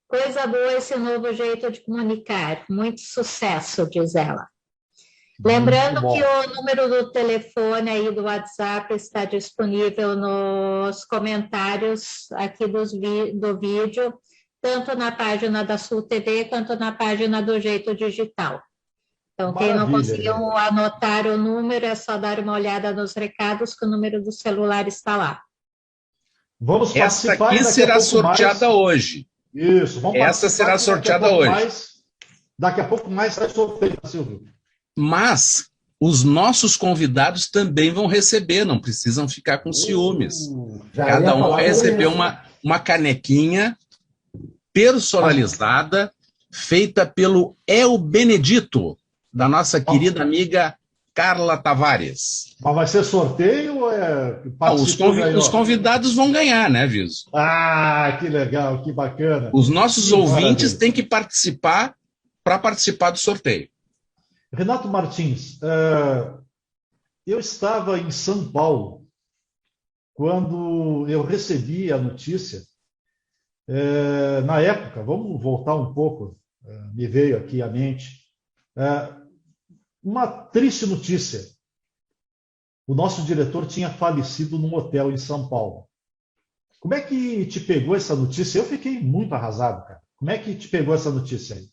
Coisa boa esse novo jeito de comunicar. Muito sucesso, diz ela. Lembrando que o número do telefone aí do WhatsApp está disponível nos comentários aqui do vídeo, tanto na página da Sul TV quanto na página do Jeito Digital. Então, quem não conseguiu anotar o número, é só dar uma olhada nos recados, que o número do celular está lá. Vamos Essa aqui será sorteada hoje. Isso, vamos Essa será sorteada hoje. Daqui a pouco mais sai sorteio, Silvio. Mas os nossos convidados também vão receber, não precisam ficar com ciúmes. Cada um vai receber uma canequinha personalizada, feita pelo El Benedito, da nossa querida amiga Carla Tavares. Mas vai ser sorteio ou é... Os convidados vão ganhar, né, Viso? Ah, que legal, que bacana. Os nossos ouvintes maravilha. têm que participar para participar do sorteio. Renato Martins, eu estava em São Paulo quando eu recebi a notícia. Na época, vamos voltar um pouco, me veio aqui à mente, uma triste notícia. O nosso diretor tinha falecido num hotel em São Paulo. Como é que te pegou essa notícia? Eu fiquei muito arrasado, cara. Como é que te pegou essa notícia aí?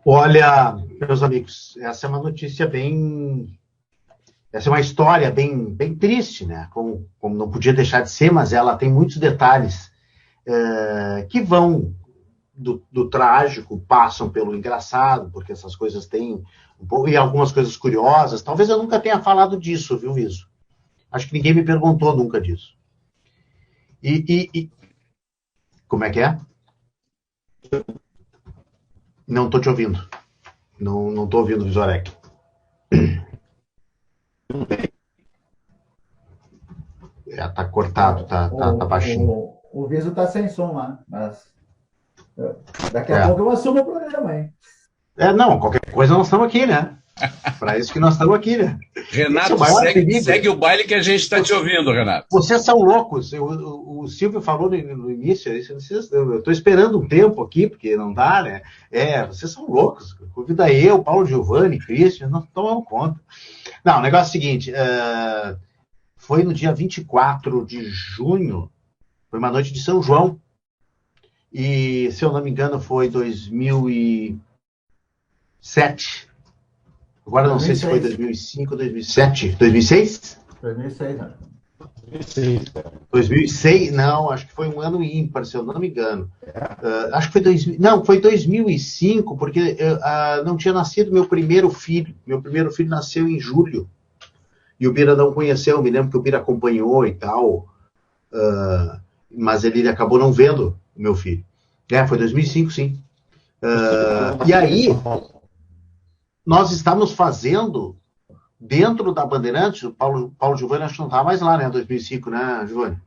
Olha, meus amigos, essa é uma notícia bem... Essa é uma história bem triste, né? Como não podia deixar de ser, mas ela tem muitos detalhes que vão do trágico, passam pelo engraçado, porque essas coisas têm e algumas coisas curiosas. Talvez eu nunca tenha falado disso, viu, Viso? Acho que ninguém me perguntou nunca disso. Como é que é? Não estou te ouvindo. Não estou ouvindo, Visorek. Tá cortado, tá baixinho. O Viso tá sem som lá, mas daqui a pouco eu assumo o programa, hein? Não, qualquer coisa nós estamos aqui, né? Para isso que nós estamos aqui, né? Renato, segue o baile que a gente está te ouvindo, Renato. Vocês são loucos. O Silvio falou no início, eu estou esperando um tempo aqui, porque não dá, né? Vocês são loucos. Convida eu, Paulo Giovanni, Christian, nós tomamos conta. Não, o negócio é o seguinte, foi no dia 24 de junho, foi uma noite de São João, e, se eu não me engano, foi 2007. Agora 2006. Não sei se foi 2005, 2007, 2006? 2006, né? 2006, não, acho que foi um ano ímpar, se eu não me engano. Acho que foi foi 2005, porque não tinha nascido meu primeiro filho. Meu primeiro filho nasceu em julho. E o Bira não conheceu, eu me lembro que o Bira acompanhou e tal, mas ele acabou não vendo o meu filho. Foi 2005, sim. E aí, nós estávamos fazendo, dentro da Bandeirantes, o Paulo Giovanni acho que não estava mais lá, né, 2005, né, Giovanni?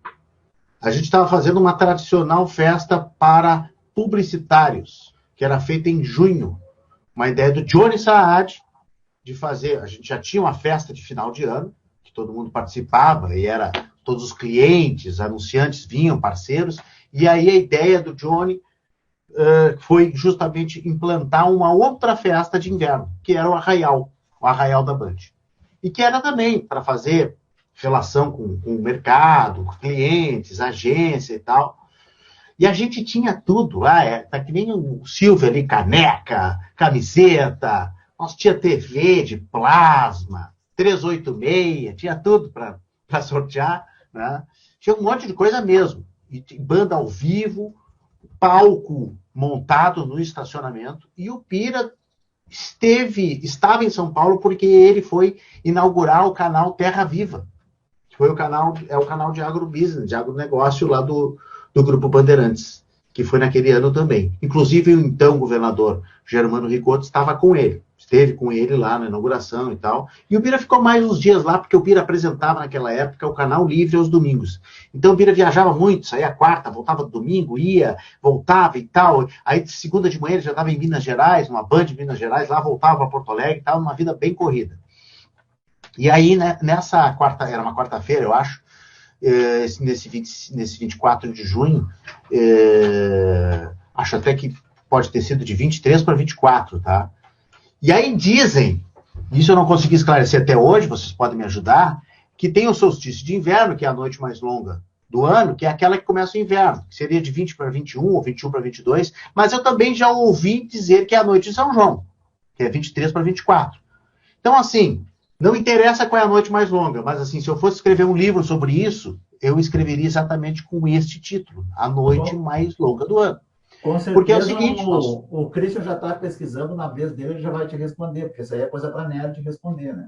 A gente estava fazendo uma tradicional festa para publicitários, que era feita em junho. Uma ideia do Johnny Saad, de fazer, a gente já tinha uma festa de final de ano, que todo mundo participava, e era todos os clientes, anunciantes vinham, parceiros, e aí a ideia do Johnny foi justamente implantar uma outra festa de inverno, que era o Arraial da Band. E que era também para fazer relação com o mercado, com clientes, agência e tal. E a gente tinha tudo, tá que nem o Silvio ali, caneca, camiseta, nós tinha TV de plasma, 386, tinha tudo para sortear, né? Tinha um monte de coisa mesmo. E banda ao vivo, palco montado no estacionamento, e o Pira estava em São Paulo porque ele foi inaugurar o canal Terra Viva, que foi o canal de agrobusiness, de agronegócio lá do Grupo Bandeirantes, que foi naquele ano também. Inclusive, o então governador Germano Riccotto esteve com ele lá na inauguração e tal, e o Bira ficou mais uns dias lá, porque o Bira apresentava naquela época o Canal Livre aos domingos. Então o Bira viajava muito, saía quarta, voltava domingo, voltava e tal, aí segunda de manhã ele já estava em Minas Gerais, uma Band de Minas Gerais, lá voltava para Porto Alegre e tal, uma vida bem corrida. E aí, né, nessa quarta, era uma quarta-feira, eu acho, nesse 24 de junho, acho até que pode ter sido de 23 para 24, tá? E aí dizem, isso eu não consegui esclarecer até hoje, vocês podem me ajudar, que tem o solstício de inverno, que é a noite mais longa do ano, que é aquela que começa o inverno, que seria de 20 para 21 ou 21 para 22, mas eu também já ouvi dizer que é a noite de São João, que é 23 para 24. Então, assim, não interessa qual é a noite mais longa, mas assim, se eu fosse escrever um livro sobre isso, eu escreveria exatamente com este título, A Noite Mais Longa do Ano. Com certeza, porque é o seguinte, o Christian já está pesquisando, na vez dele ele já vai te responder, porque isso aí é coisa para nerd responder, né?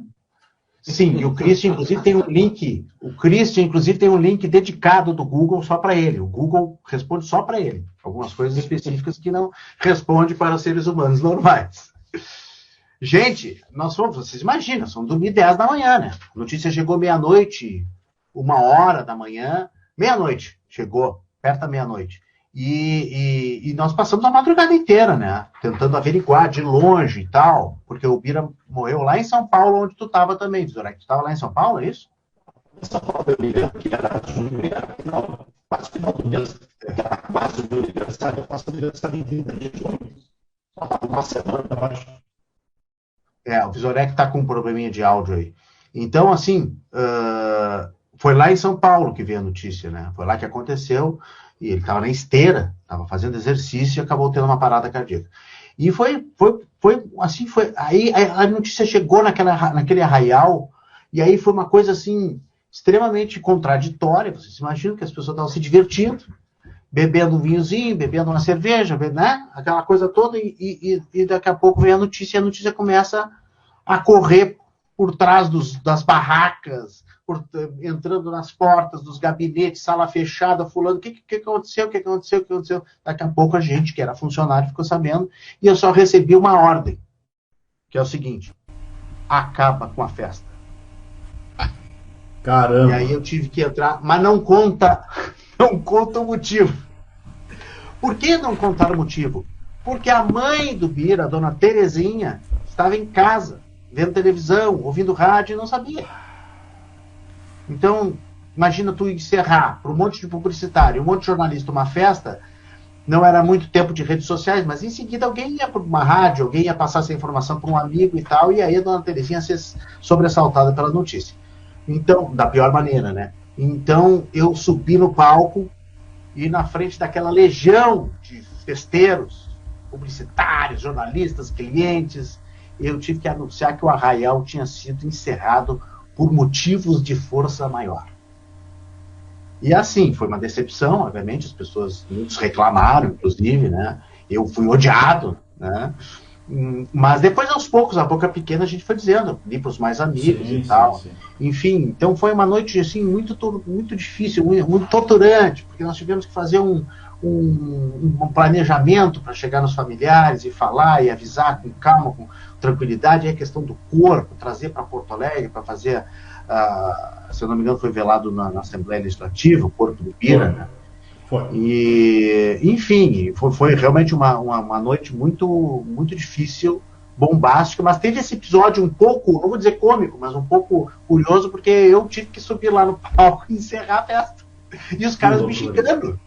Sim, e o Christian, inclusive, tem um link. O Christian, inclusive, tem um link dedicado do Google só para ele. O Google responde só para ele. Algumas coisas específicas que não responde para seres humanos normais. Gente, nós fomos, vocês imaginam, são dormir 10 da manhã, né? A notícia chegou meia-noite, 1h da manhã, meia-noite, chegou, perto da meia-noite. E nós passamos a madrugada inteira, né? Tentando averiguar de longe e tal, porque o Bira morreu lá em São Paulo, onde tu estava também, Vizorek. Tu estava lá em São Paulo, é isso? São Paulo, eu me lembro que era quase final do mês, era quase o meu aniversário, eu faço aniversário em 30 dias de junho. Uma semana, eu acho. O Vizorek está com um probleminha de áudio aí. Então, assim, foi lá em São Paulo que veio a notícia, né? Foi lá que aconteceu. E ele estava na esteira, estava fazendo exercício e acabou tendo uma parada cardíaca. E foi assim, aí a notícia chegou naquele arraial, e aí foi uma coisa assim, extremamente contraditória. Vocês imaginam que as pessoas estavam se divertindo, bebendo um vinhozinho, bebendo uma cerveja, né? Aquela coisa toda, e daqui a pouco vem a notícia, e a notícia começa a correr por trás das barracas, entrando nas portas dos gabinetes, sala fechada, fulano, o que aconteceu, o que aconteceu? Daqui a pouco a gente, que era funcionário, ficou sabendo, e eu só recebi uma ordem, que é o seguinte: acaba com a festa. Caramba! E aí eu tive que entrar, mas não conta o motivo. Por que não contar o motivo? Porque a mãe do Bira, a dona Terezinha, estava em casa, vendo televisão, ouvindo rádio e não sabia. Então, imagina tu encerrar para um monte de publicitário, um monte de jornalista, uma festa, não era muito tempo de redes sociais, mas em seguida alguém ia para uma rádio, alguém ia passar essa informação para um amigo e tal, e aí a dona Terezinha ia ser sobressaltada pela notícia. Então, da pior maneira, né? Então, eu subi no palco e na frente daquela legião de festeiros, publicitários, jornalistas, clientes, eu tive que anunciar que o arraial tinha sido encerrado por motivos de força maior. E assim, foi uma decepção, obviamente, as pessoas, muitos reclamaram, inclusive, né? Eu fui odiado, né? Mas depois, aos poucos, a boca pequena, a gente foi dizendo, li para os mais amigos e tal. Sim. Enfim, então foi uma noite assim, muito difícil, muito torturante, porque nós tivemos que fazer um planejamento para chegar nos familiares e falar e avisar com calma, com tranquilidade. E a questão do corpo, trazer para Porto Alegre para fazer, se eu não me engano, foi velado na Assembleia Legislativa, o corpo do Bira, né? Foi. E, enfim, foi realmente uma noite muito difícil, bombástica, mas teve esse episódio um pouco, não vou dizer cômico, mas um pouco curioso, porque eu tive que subir lá no palco e encerrar a festa. E os caras me xingando.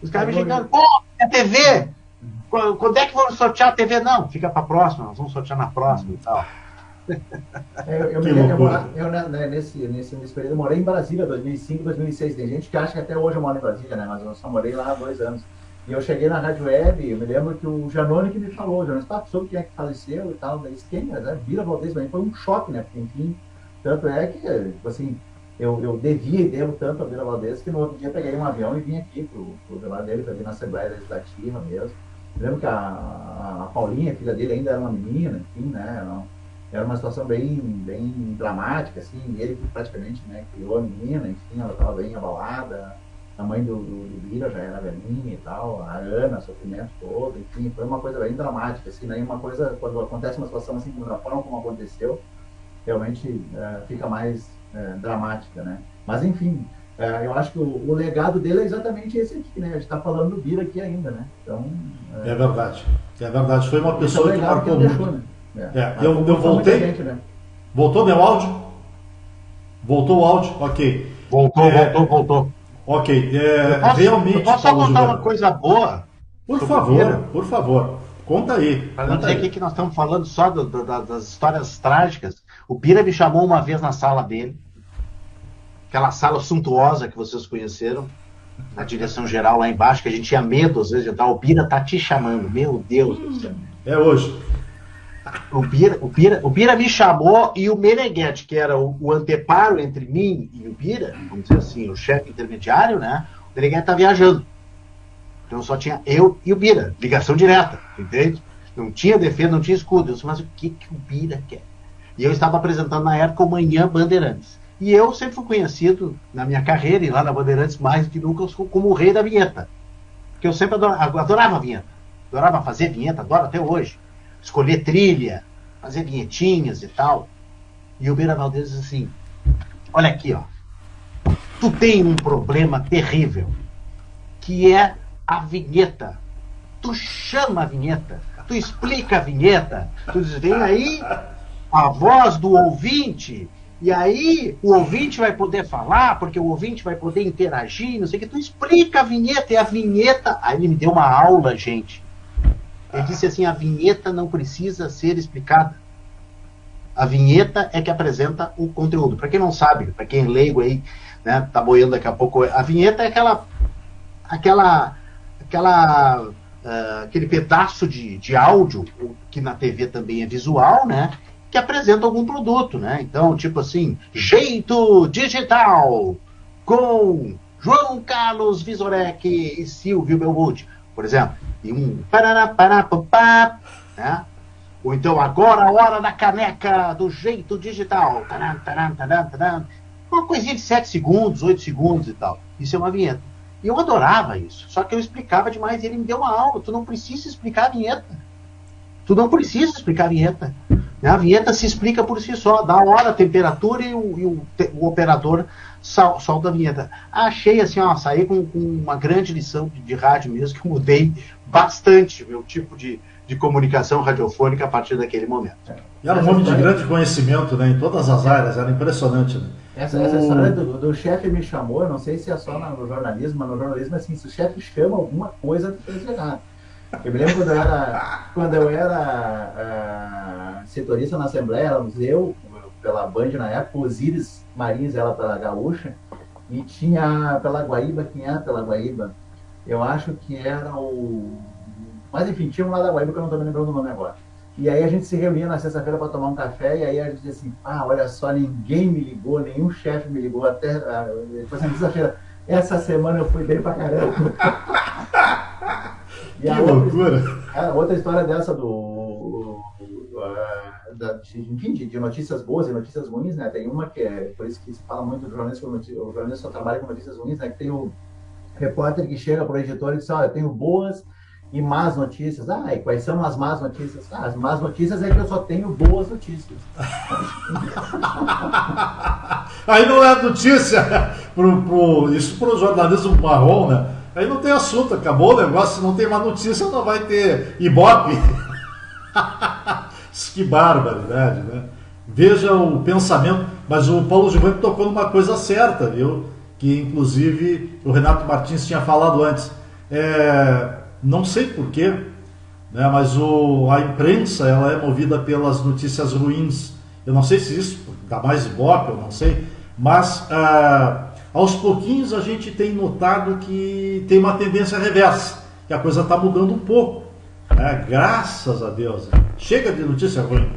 Os caras me xingando, pô, é TV! Quando é que vamos sortear a TV? Não, fica pra próxima, nós vamos sortear na próxima e tal. Nesse período eu morei em Brasília, 2005, 2006. Tem gente que acha que até hoje eu moro em Brasília, né? Mas eu só morei lá há 2 anos. E eu cheguei na Rádio Web, eu me lembro que o Janone que me falou, o Janone soube quem é que faleceu e tal, daí quem, né? Bira Valdez, mas foi um choque, né? Porque, enfim, tanto é que, tipo assim, eu devia e devo tanto a Bira Valdez que no outro dia peguei um avião e vim aqui pro velório dele, para vir na Assembleia Legislativa mesmo. Eu lembro que a Paulinha, filha dele, ainda era uma menina, enfim, né? Era uma situação bem dramática, assim, ele praticamente, né, criou a menina, enfim, ela estava bem abalada, a mãe do Bira já era velhinha e tal, a Ana, sofrimento todo, enfim, foi uma coisa bem dramática, assim, né, e uma coisa, quando acontece uma situação assim, da forma como aconteceu, realmente fica mais dramática, né, mas enfim, eu acho que o legado dele é exatamente esse aqui, né, a gente está falando do Bira aqui ainda, né, então... É verdade, foi uma pessoa que marcou muito. Deixou, né? Eu voltei. Gente, né? Voltou meu áudio? Voltou o áudio? Ok. Voltou. Ok. Realmente. Eu posso só contar uma coisa boa? Por favor. Conta aí. Para não dizer aqui que nós estamos falando só das histórias trágicas. O Bira me chamou uma vez na sala dele, aquela sala suntuosa que vocês conheceram, na direção geral lá embaixo, que a gente tinha medo às vezes de entrar. O Bira tá te chamando, meu Deus do céu. É hoje. O Bira me chamou, e o Meneghetti, que era o anteparo entre mim e o Bira, vamos dizer assim, o chefe intermediário, né? O Meneghetti tá viajando. Então só tinha eu e o Bira, ligação direta, entende? Não tinha defesa, não tinha escudo. Eu disse, mas o que o Bira quer? E eu estava apresentando na época o Manhã Bandeirantes. E eu sempre fui conhecido, na minha carreira e lá na Bandeirantes, mais do que nunca, como o rei da vinheta. Porque eu sempre adorava a vinheta. Adorava fazer vinheta, adoro até hoje. Escolher trilha, fazer vinhetinhas e tal. E o Beira Valdez diz assim, olha aqui, ó. Tu tem um problema terrível, que é a vinheta. Tu chama a vinheta, tu explica a vinheta, tu diz, vem aí a voz do ouvinte, e aí o ouvinte vai poder falar, porque o ouvinte vai poder interagir, não sei o que, tu explica a vinheta, e a vinheta... Aí ele me deu uma aula, gente. Ele disse assim, a vinheta não precisa ser explicada. A vinheta é que apresenta o conteúdo. Para quem não sabe, para quem é leigo aí, né, tá boiando daqui a pouco, a vinheta é aquele pedaço de áudio, que na TV também é visual, né, que apresenta algum produto, né? Então, tipo assim, Jeito Digital, com João Carlos Visorek e Silvio Belmonte, por exemplo. E um pararapapapá, né? Ou então, agora a hora da caneca do Jeito Digital. Taran, taran, taran, taran. Uma coisinha de 7 segundos, 8 segundos e tal. Isso é uma vinheta. E eu adorava isso. Só que eu explicava demais. E ele me deu uma aula. Tu não precisa explicar a vinheta. Tu não precisa explicar a vinheta. A vinheta se explica por si só. Dá a hora, a temperatura e o operador solta a vinheta. Achei assim, ó, saí com uma grande lição de rádio mesmo, que eu mudei bastante o meu tipo de comunicação radiofônica a partir daquele momento. E era um homem de grande conhecimento, né, em todas as áreas, era impressionante. Né? Essa história do chefe me chamou, não sei se é só no jornalismo, mas no jornalismo, assim, se o chefe chama alguma coisa, tu fez errado. Eu me lembro quando eu era setorista na Assembleia, éramos eu, pela Band na época, Osíris Marins, ela pela Gaúcha, e tinha pela Guaíba, quem era pela Guaíba? Eu acho que era o... Mas enfim, tinha um lá da Guaíba que eu não estou me lembrando do nome agora. E aí a gente se reunia na sexta-feira para tomar um café, e aí a gente dizia assim, olha só, ninguém me ligou, nenhum chefe me ligou, até depois na sexta-feira, essa semana eu fui bem pra caramba. E que loucura! Outra história dessa enfim, de notícias boas e notícias ruins, né? Tem uma que é, por isso que se fala muito do jornalista, o jornalista só trabalha com notícias ruins, né? Que tem o repórter que chega para o editor e diz, olha, eu tenho boas e más notícias. E quais são as más notícias? As más notícias é que eu só tenho boas notícias. Aí não é notícia, isso para o jornalismo marrom, né? Aí não tem assunto, acabou o negócio, se não tem uma notícia não vai ter Ibope. Que barbaridade, né? Veja o pensamento, mas o Paulo Giovanni tocou numa coisa certa, viu? Que inclusive o Renato Martins tinha falado antes. Não sei porquê, né? Mas a imprensa ela é movida pelas notícias ruins. Eu não sei se isso dá mais Ibope, eu não sei, mas aos pouquinhos a gente tem notado que tem uma tendência reversa, que a coisa está mudando um pouco. Graças a Deus. Chega de notícia ruim.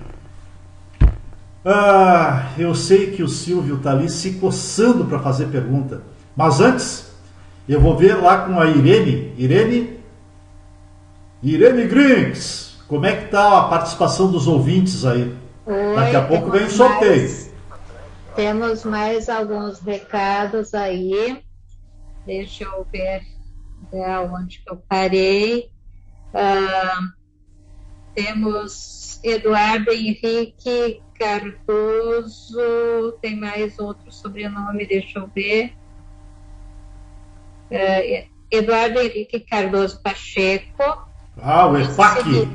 Eu sei que o Silvio está ali se coçando para fazer pergunta. Mas antes, eu vou ver lá com a Irene. Irene Grinks, como é que está a participação dos ouvintes aí? Daqui a pouco vem o sorteio. Temos mais alguns recados aí. Deixa eu ver onde que eu parei. Temos Eduardo Henrique Cardoso, tem mais outro sobrenome, deixa eu ver. Eduardo Henrique Cardoso Pacheco. O EPAC.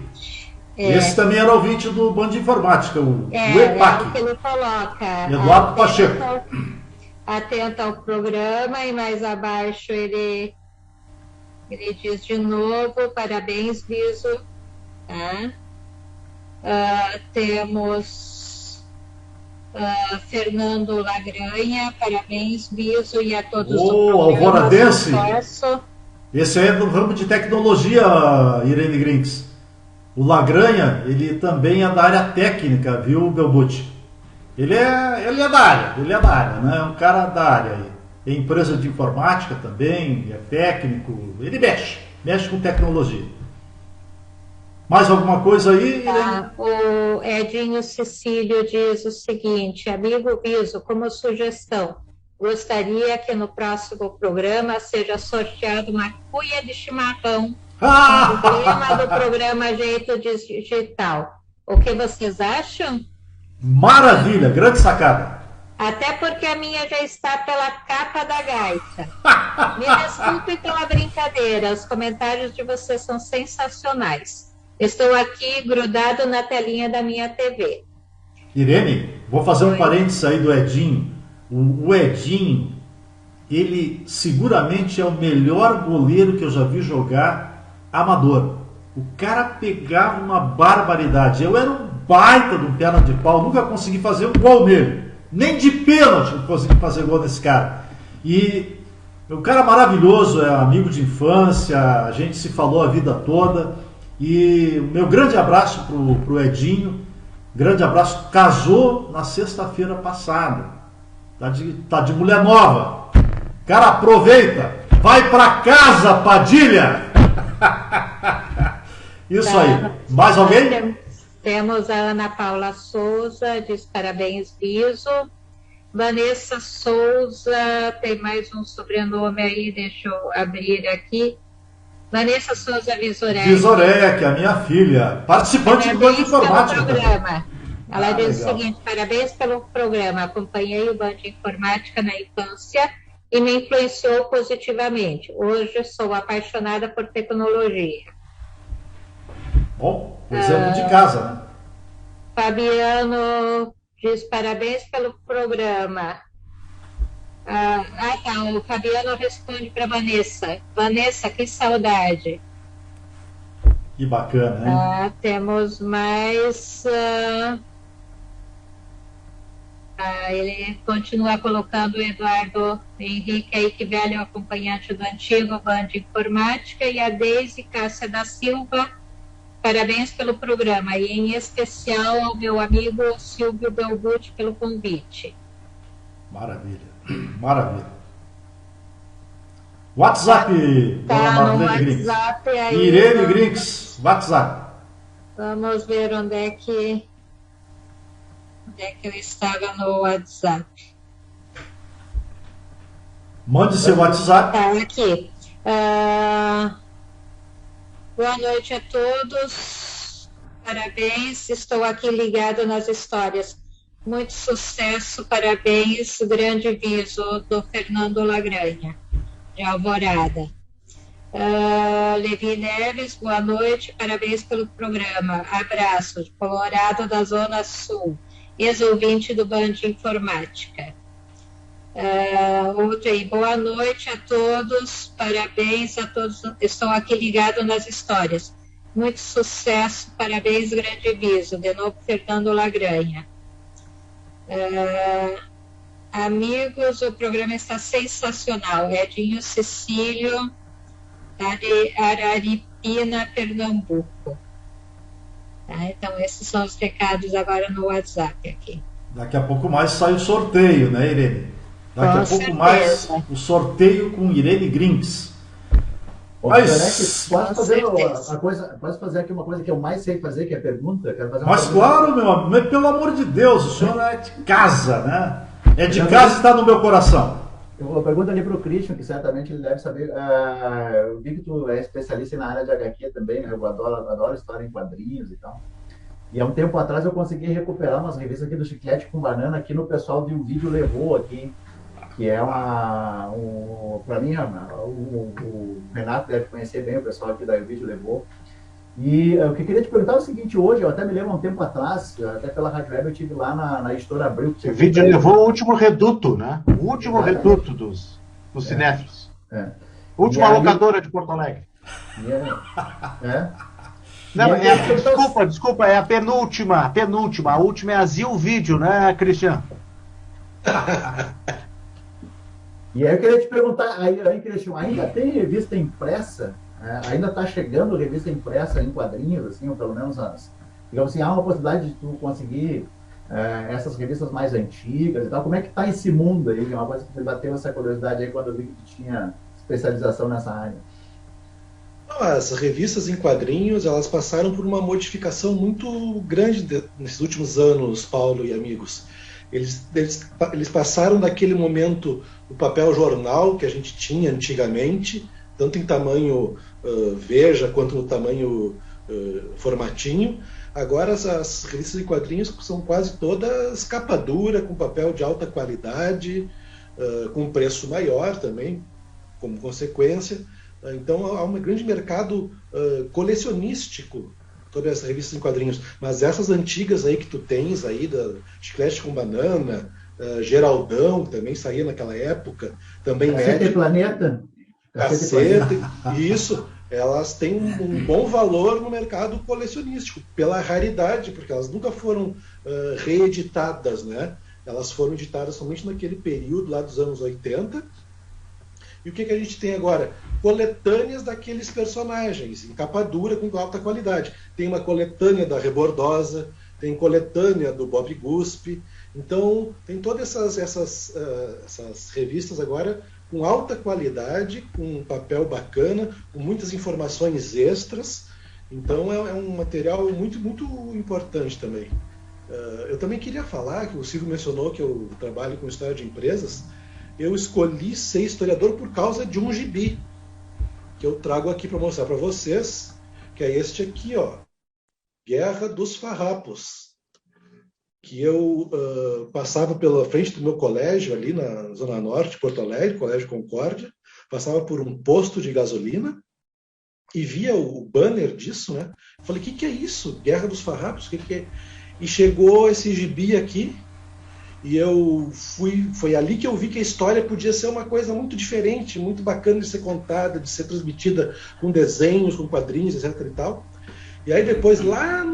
Esse também era ouvinte do Band de Informática, o EPAC. É o que ele coloca. Eduardo Pacheco. Atento ao programa, e mais abaixo ele diz de novo, parabéns, Biso. Temos Fernando Lagranha, parabéns, Biso, e a todos do programa. Alvoradense. Esse aí é do ramo de tecnologia, Irene Grinks. O Lagranha, ele também é da área técnica, viu, Belbucci? Ele é da área, né? É um cara da área aí. Tem empresa de informática também, é técnico, ele mexe com tecnologia. Mais alguma coisa aí, Irene? O Edinho Cecílio diz o seguinte: amigo Viso, como sugestão, gostaria que no próximo programa seja sorteado uma cuia de chimarrão com o tema do programa Jeito Digital. O que vocês acham? Maravilha, grande sacada. Até porque a minha já está pela capa da gaita. Me desculpe pela brincadeira, os comentários de vocês são sensacionais. Estou aqui grudado na telinha da minha TV. Irene, vou fazer um parênteses aí do Edinho. O Edinho, ele seguramente é o melhor goleiro que eu já vi jogar amador. O cara pegava uma barbaridade. Eu era um baita de um perna de pau, nunca consegui fazer um gol nele. Nem de pênalti eu consegui fazer gol nesse cara. E o cara maravilhoso, é amigo de infância, a gente se falou a vida toda. E o meu grande abraço pro Edinho, grande abraço, casou na sexta-feira passada. Tá de mulher nova. Cara, aproveita, vai pra casa, Padilha! Isso aí. Mais alguém? Temos a Ana Paula Souza, diz parabéns, Viso. Vanessa Souza, tem mais um sobrenome aí, deixa eu abrir aqui. Vanessa Souza Visorek. Visorek, a minha filha, participante do Band Informática. Ela diz legal. O seguinte: parabéns pelo programa, acompanhei o Band Informática na infância e me influenciou positivamente. Hoje sou apaixonada por tecnologia. Bom, exemplo de casa, né? Fabiano diz parabéns pelo programa. O Fabiano responde para Vanessa. Vanessa, que saudade. Que bacana, hein? Temos mais... ele continua colocando o Eduardo Henrique aí, que velho acompanhante do antigo Band Informática, e a Deise Cássia da Silva. Parabéns pelo programa e em especial ao meu amigo Silvio Belbucci pelo convite. Maravilha, maravilha. WhatsApp, dona Marlene Grinks. Irene Grinks, WhatsApp. Vamos ver onde é que eu estava no WhatsApp. Mande seu WhatsApp. Tá, aqui. Boa noite a todos, parabéns, estou aqui ligado nas histórias. Muito sucesso, parabéns, grande Viso, do Fernando Lagranha, de Alvorada. Levi Neves, boa noite, parabéns pelo programa, abraço, de Colorado da Zona Sul, ex-ouvinte do Band Informática. Outra aí, boa noite a todos, parabéns a todos, estou aqui ligado nas histórias, muito sucesso, parabéns, grande Viso, de novo Fernando Lagranha. Amigos, o programa está sensacional, Edinho Cecílio, de Araripina, Pernambuco. Então esses são os recados agora no WhatsApp aqui. Daqui a pouco mais sai o sorteio, né, Irene? Daqui a pouco mais o sorteio com Irene Grinks. Mas posso fazer aqui uma coisa que eu mais sei fazer, que é pergunta? Quero fazer uma mas pergunta. Claro, meu amigo, pelo amor de Deus, o senhor é de casa, né? É de casa e está no meu coração. Eu pergunto ali para o Christian, que certamente ele deve saber. Eu vi que tu é especialista na área de HQ também, né? Eu adoro história em quadrinhos e tal. E há um tempo atrás eu consegui recuperar umas revistas aqui do Chiclete com Banana, aqui no pessoal de um vídeo levou aqui, que é para mim, o Renato deve conhecer bem o pessoal aqui da vídeo levou. E o que eu queria te perguntar é o seguinte: hoje, eu até me lembro um tempo atrás, até pela Rádio Web, eu estive lá na editora Abril. O vídeo levou o último reduto, né? O último reduto dos cinéfilos. Última locadora de Porto Alegre. Não, desculpa, é a penúltima. A última é a Zil Vídeo, né, Cristiano? E aí eu queria te perguntar, aí, Cristian, ainda tem revista impressa? Ainda está chegando revista impressa em quadrinhos, assim, ou pelo menos digamos assim, há uma possibilidade de tu conseguir essas revistas mais antigas e tal. Como é que está esse mundo aí? É uma coisa que me bateu essa curiosidade aí quando eu vi que tu tinha especialização nessa área. as revistas em quadrinhos, elas passaram por uma modificação muito grande nesses últimos anos, Paulo e amigos. Eles passaram daquele momento do papel jornal que a gente tinha antigamente, tanto em tamanho Veja quanto no tamanho formatinho. Agora as revistas em quadrinhos são quase todas capa dura, com papel de alta qualidade, com preço maior também, como consequência. Então há um grande mercado colecionístico sobre as revistas em quadrinhos. Mas essas antigas aí que tu tens aí, da Chiclete com Banana, Geraldão, que também saía naquela época, também Cacete e Planeta. Cacete, isso, elas têm um bom valor no mercado colecionístico, pela raridade, porque elas nunca foram reeditadas, né? Elas foram editadas somente naquele período lá dos anos 80. E o que a gente tem agora? Coletâneas daqueles personagens, em capa dura, com alta qualidade. Tem uma coletânea da Rebordosa, tem coletânea do Bob Guspe. Então, tem todas essas revistas agora com alta qualidade, com um papel bacana, com muitas informações extras. Então, é um material muito, muito importante também. Eu também queria falar, que o Silvio mencionou que eu trabalho com história de empresas. Eu escolhi ser historiador por causa de um gibi que eu trago aqui para mostrar para vocês, que é este aqui, ó, Guerra dos Farrapos, que eu passava pela frente do meu colégio ali na Zona Norte, Porto Alegre, Colégio Concórdia, passava por um posto de gasolina e via o banner disso, né? Falei, o que é isso? Guerra dos Farrapos? O que é? E chegou esse gibi aqui, e foi ali que eu vi que a história podia ser uma coisa muito diferente, muito bacana de ser contada, de ser transmitida com desenhos, com quadrinhos, etc. e tal. E aí depois, lá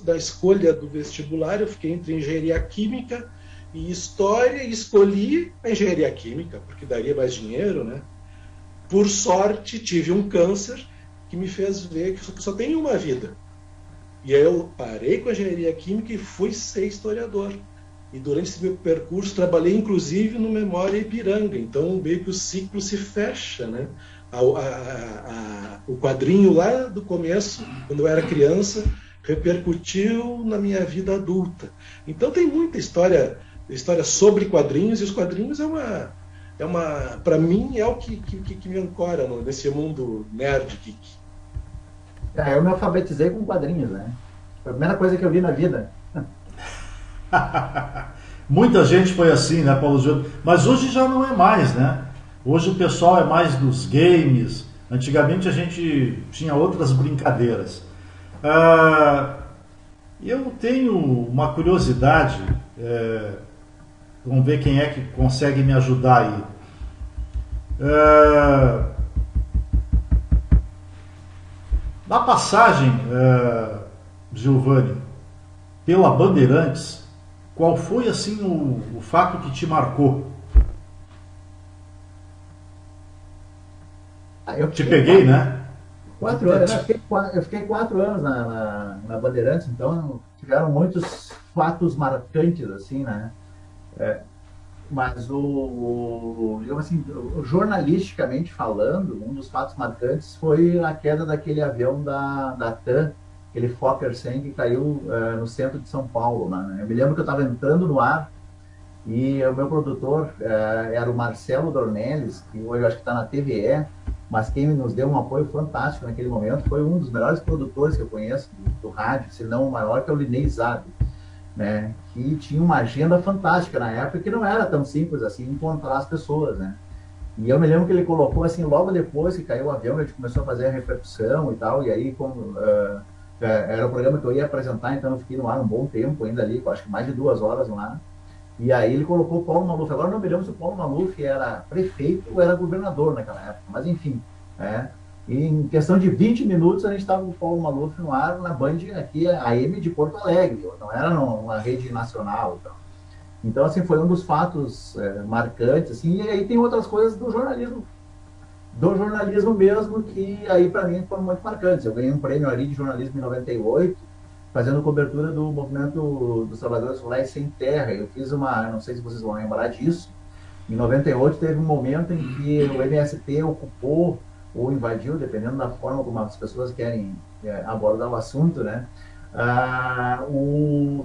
da escolha do vestibular, eu fiquei entre engenharia química e história, e escolhi a engenharia química, porque daria mais dinheiro, né? Por sorte, tive um câncer que me fez ver que só tem uma vida. E aí eu parei com a engenharia química e fui ser historiador. E durante esse meu percurso trabalhei inclusive no Memória Ipiranga, então meio que o ciclo se fecha, né? O quadrinho lá do começo, quando eu era criança, repercutiu na minha vida adulta. Então tem muita história sobre quadrinhos, e os quadrinhos para mim é o que me ancora nesse mundo nerd geek. Eu me alfabetizei com quadrinhos, né? Foi a primeira coisa que eu vi na vida. Muita gente foi assim, né, Paulo Júnior? Mas hoje já não é mais, né? Hoje o pessoal é mais dos games. Antigamente a gente tinha outras brincadeiras. Eu tenho uma curiosidade. Vamos ver quem é que consegue me ajudar aí. Na passagem, Giovanni, pela Bandeirantes, qual foi assim o fato que te marcou? Eu te peguei, né? 4 anos, eu fiquei 4 anos na Bandeirantes, então tiveram muitos fatos marcantes, assim, né? Mas digamos assim, jornalisticamente falando, um dos fatos marcantes foi a queda daquele avião da TAM, aquele Fokker 100 que caiu no centro de São Paulo, né? Eu me lembro que eu estava entrando no ar e o meu produtor era o Marcelo Dornelles, que hoje eu acho que está na TVE, mas quem nos deu um apoio fantástico naquele momento foi um dos melhores produtores que eu conheço do rádio, se não o maior, que é o Linei Zabi, né? Que tinha uma agenda fantástica na época, que não era tão simples assim encontrar as pessoas, né? E eu me lembro que ele colocou assim, logo depois que caiu o avião, a gente começou a fazer a repercussão e tal, e aí como era o programa que eu ia apresentar, então eu fiquei no ar um bom tempo ainda ali, acho que mais de 2 horas no ar. E aí ele colocou o Paulo Maluf. Agora não me lembro se o Paulo Maluf era prefeito ou era governador naquela época, mas enfim. E em questão de 20 minutos a gente estava com o Paulo Maluf no ar na Band aqui, a AM de Porto Alegre, não era numa rede nacional. Então assim, foi um dos fatos marcantes. Assim, e aí tem outras coisas do jornalismo mesmo, que aí para mim foram muito marcantes. Eu ganhei um prêmio ali de jornalismo em 98, fazendo cobertura do movimento dos trabalhadores rurais sem terra. Eu fiz não sei se vocês vão lembrar disso, em 98 teve um momento em que o MST ocupou ou invadiu, dependendo da forma como as pessoas querem abordar o assunto, né?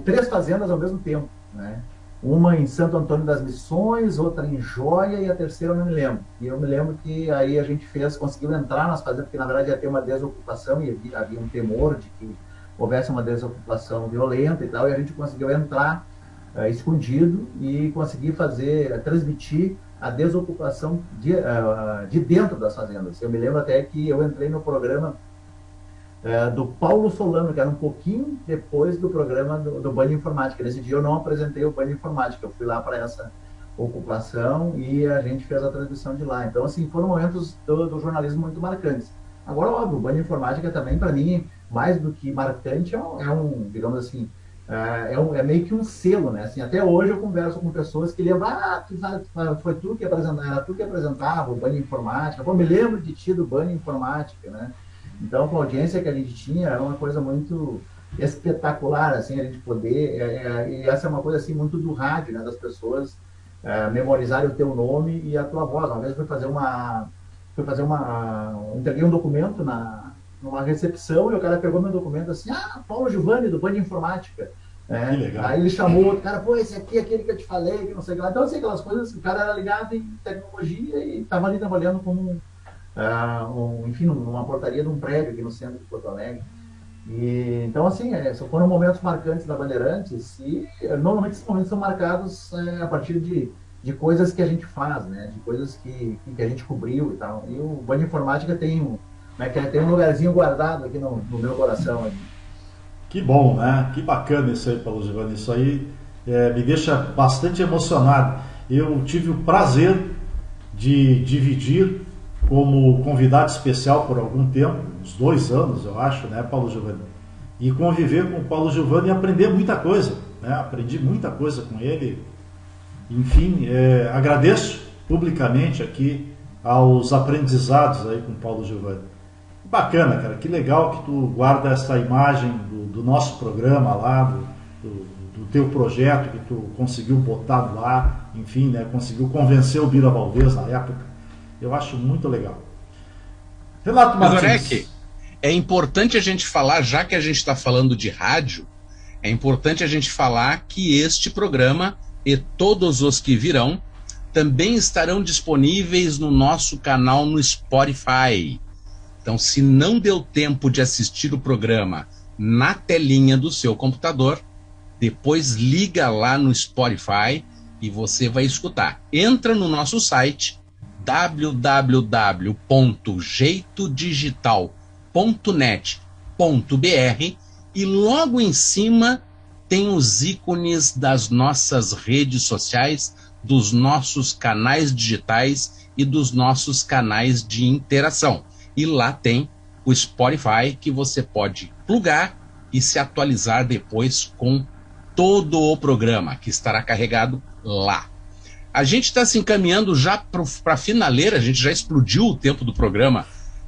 3 fazendas ao mesmo tempo, né? Uma em Santo Antônio das Missões, outra em Joia e a terceira eu não me lembro. E eu me lembro que aí a gente conseguiu entrar nas fazendas, porque na verdade ia ter uma desocupação e havia um temor de que houvesse uma desocupação violenta e tal, e a gente conseguiu entrar escondido e conseguir transmitir a desocupação de dentro das fazendas. Eu me lembro até que eu entrei no programa do Paulo Solano, que era um pouquinho depois do programa do Band Informática. Nesse dia eu não apresentei o Band Informática, eu fui lá para essa ocupação e a gente fez a transmissão de lá. Então, assim, foram momentos do jornalismo muito marcantes. Agora, óbvio, o Band Informática também, para mim, mais do que marcante, digamos assim, é meio que um selo, né? Assim, até hoje eu converso com pessoas que lembram, foi tu que apresentava, era tu que apresentava o Band Informática, pô, me lembro de ti do Band Informática, né? Então, com a audiência que a gente tinha, era uma coisa muito espetacular, assim, a gente poder, e essa é uma coisa, assim, muito do rádio, né, das pessoas memorizarem o teu nome e a tua voz. Uma vez eu entreguei um documento numa recepção e o cara pegou meu documento assim, Paulo Giovanni, do Band Informática. Que legal. Aí ele chamou outro cara, pô, esse aqui é aquele que eu te falei, que não sei o que lá. Então, assim, aquelas coisas, o cara era ligado em tecnologia e estava ali trabalhando como enfim, numa portaria de um prédio aqui no centro de Porto Alegre. Então, assim, foram momentos marcantes da Bandeirantes e normalmente esses momentos são marcados a partir de coisas que a gente faz, né? De coisas que a gente cobriu e tal. E o Band Informática tem um lugarzinho guardado aqui no meu coração. Aqui. Que bom, né? Que bacana isso aí, Paulo Giovanni. Isso aí me deixa bastante emocionado. Eu tive o prazer de dividir como convidado especial por algum tempo, uns 2 anos, eu acho, né, Paulo Giovanni? E conviver com o Paulo Giovanni e aprender muita coisa, né? Aprendi muita coisa com ele. Enfim, agradeço publicamente aqui aos aprendizados aí com o Paulo Giovanni. Bacana, cara, que legal que tu guarda essa imagem do nosso programa lá, do teu projeto que tu conseguiu botar no ar, enfim, né, conseguiu convencer o Bira Valdez na época. Eu acho muito legal. Renato Martins. Zorek, é importante a gente falar, já que a gente está falando de rádio, é importante a gente falar que este programa e todos os que virão também estarão disponíveis no nosso canal no Spotify. Então, se não deu tempo de assistir o programa na telinha do seu computador, depois liga lá no Spotify e você vai escutar. Entra no nosso site www.jeitodigital.net.br e logo em cima tem os ícones das nossas redes sociais, dos nossos canais digitais e dos nossos canais de interação. E lá tem o Spotify que você pode plugar e se atualizar depois com todo o programa que estará carregado lá. A gente está se encaminhando já para a finaleira, a gente já explodiu o tempo do programa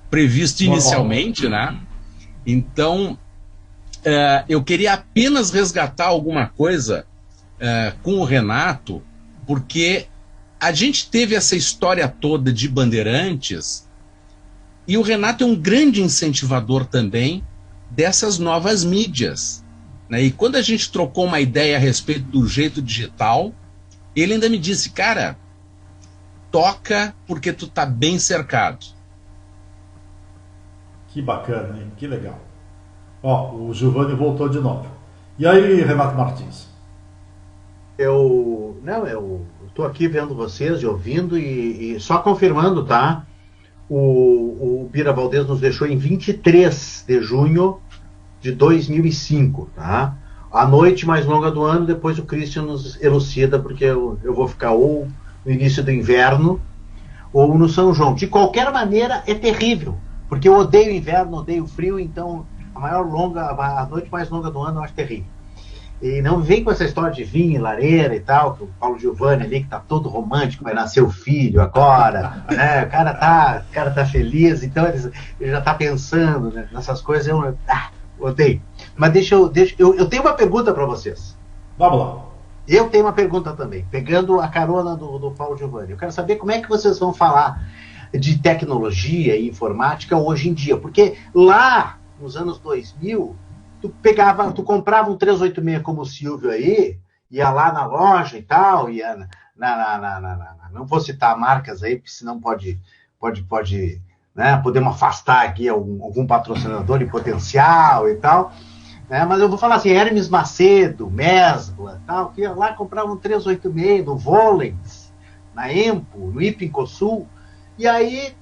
previsto inicialmente, né? Então, eu queria apenas resgatar alguma coisa com o Renato, porque a gente teve essa história toda de Bandeirantes e o Renato é um grande incentivador também dessas novas mídias, né? E quando a gente trocou uma ideia a respeito do Jeito Digital, ele ainda me disse, cara, toca porque tu tá bem cercado. Que bacana, hein? Que legal. Ó, o Giovanni voltou de novo. E aí, Renato Martins? Eu tô aqui vendo vocês e ouvindo e só confirmando, tá? O Bira Valdez nos deixou em 23 de junho de 2005, tá? A noite mais longa do ano, depois o Christian nos elucida, porque eu vou ficar ou no início do inverno ou no São João. De qualquer maneira, é terrível, porque eu odeio inverno, odeio frio, então a noite mais longa do ano eu acho terrível. E não vem com essa história de vinho e lareira e tal, que o Paulo Giovanni ali, que tá todo romântico, vai nascer o filho agora, né? O cara tá feliz, então ele já tá pensando, né, nessas coisas, eu odeio. Mas eu tenho uma pergunta para vocês. Vamos lá. Eu tenho uma pergunta também, pegando a carona do Paulo Giovanni. Eu quero saber como é que vocês vão falar de tecnologia e informática hoje em dia. Porque lá, nos anos 2000, tu comprava um 386 como o Silvio aí, ia lá na loja e tal, ia não vou citar marcas aí, porque senão pode né, podemos afastar aqui algum patrocinador em potencial e tal, né, mas eu vou falar assim, Hermes Macedo, Mesbla, tal, que ia lá comprar um 386 no Volens, na Empo, no Ipincosul, e aí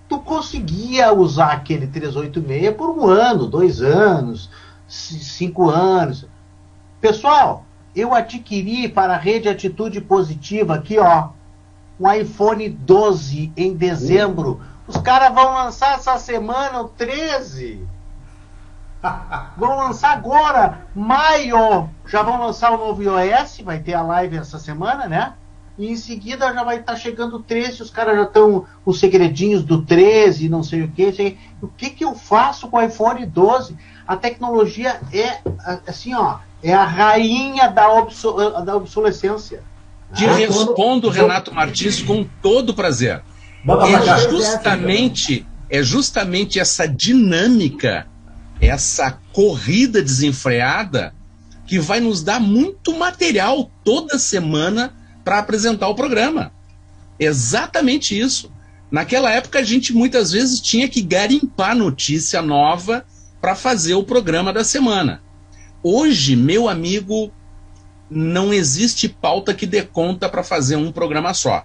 tu conseguia usar aquele 386 por 1 ano, 2 anos, 5 anos. Pessoal, eu adquiri para a Rede Atitude Positiva aqui, ó, um iPhone 12 em dezembro. Os caras vão lançar essa semana o 13. Vão lançar agora, maio. Já vão lançar o novo iOS, vai ter a live essa semana, né? E em seguida já vai estar chegando o 13, os caras já estão os segredinhos do 13, não sei o que. O que eu faço com o iPhone 12? A tecnologia é, assim, ó, é a rainha da obsolescência. Te respondo, Renato Martins, com todo prazer. É justamente essa dinâmica, essa corrida desenfreada que vai nos dar muito material toda semana para apresentar o programa. Exatamente isso. Naquela época a gente muitas vezes tinha que garimpar notícia nova para fazer o programa da semana. Hoje, meu amigo, não existe pauta que dê conta para fazer um programa só,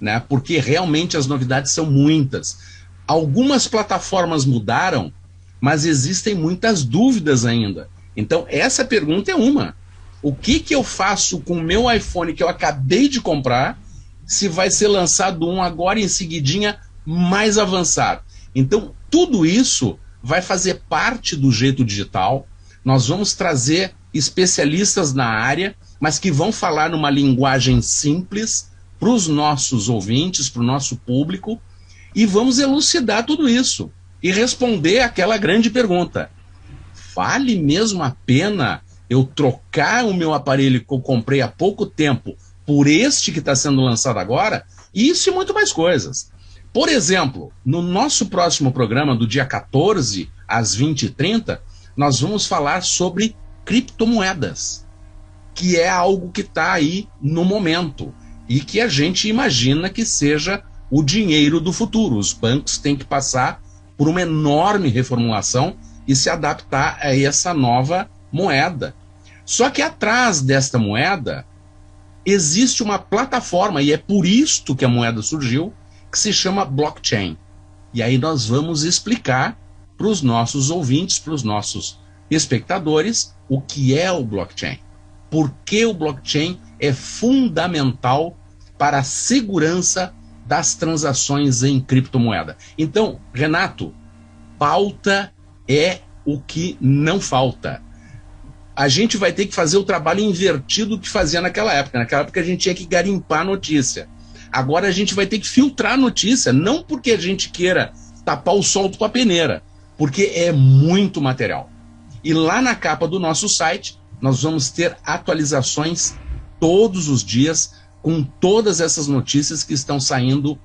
né? Porque realmente as novidades são muitas. Algumas plataformas mudaram, mas existem muitas dúvidas ainda. Então, essa pergunta é uma. O que eu faço com o meu iPhone que eu acabei de comprar, se vai ser lançado um agora em seguidinha mais avançado? Então, tudo isso vai fazer parte do Jeito Digital. Nós vamos trazer especialistas na área, mas que vão falar numa linguagem simples para os nossos ouvintes, para o nosso público, e vamos elucidar tudo isso e responder aquela grande pergunta: vale mesmo a pena eu trocar o meu aparelho que eu comprei há pouco tempo por este que está sendo lançado agora? Isso e muito mais coisas. Por exemplo, no nosso próximo programa, do dia 14 às 20h30, nós vamos falar sobre criptomoedas, que é algo que está aí no momento e que a gente imagina que seja o dinheiro do futuro. Os bancos têm que passar por uma enorme reformulação e se adaptar a essa nova moeda. Só que atrás desta moeda existe uma plataforma, e é por isto que a moeda surgiu, que se chama blockchain. E aí nós vamos explicar para os nossos ouvintes, para os nossos espectadores, o que é o blockchain. Por que o blockchain é fundamental para a segurança das transações em criptomoeda. Então, Renato, pauta é o que não falta. A gente vai ter que fazer o trabalho invertido que fazia naquela época. Naquela época a gente tinha que garimpar a notícia. Agora a gente vai ter que filtrar a notícia, não porque a gente queira tapar o sol com a peneira, porque é muito material. E lá na capa do nosso site, nós vamos ter atualizações todos os dias com todas essas notícias que estão saindo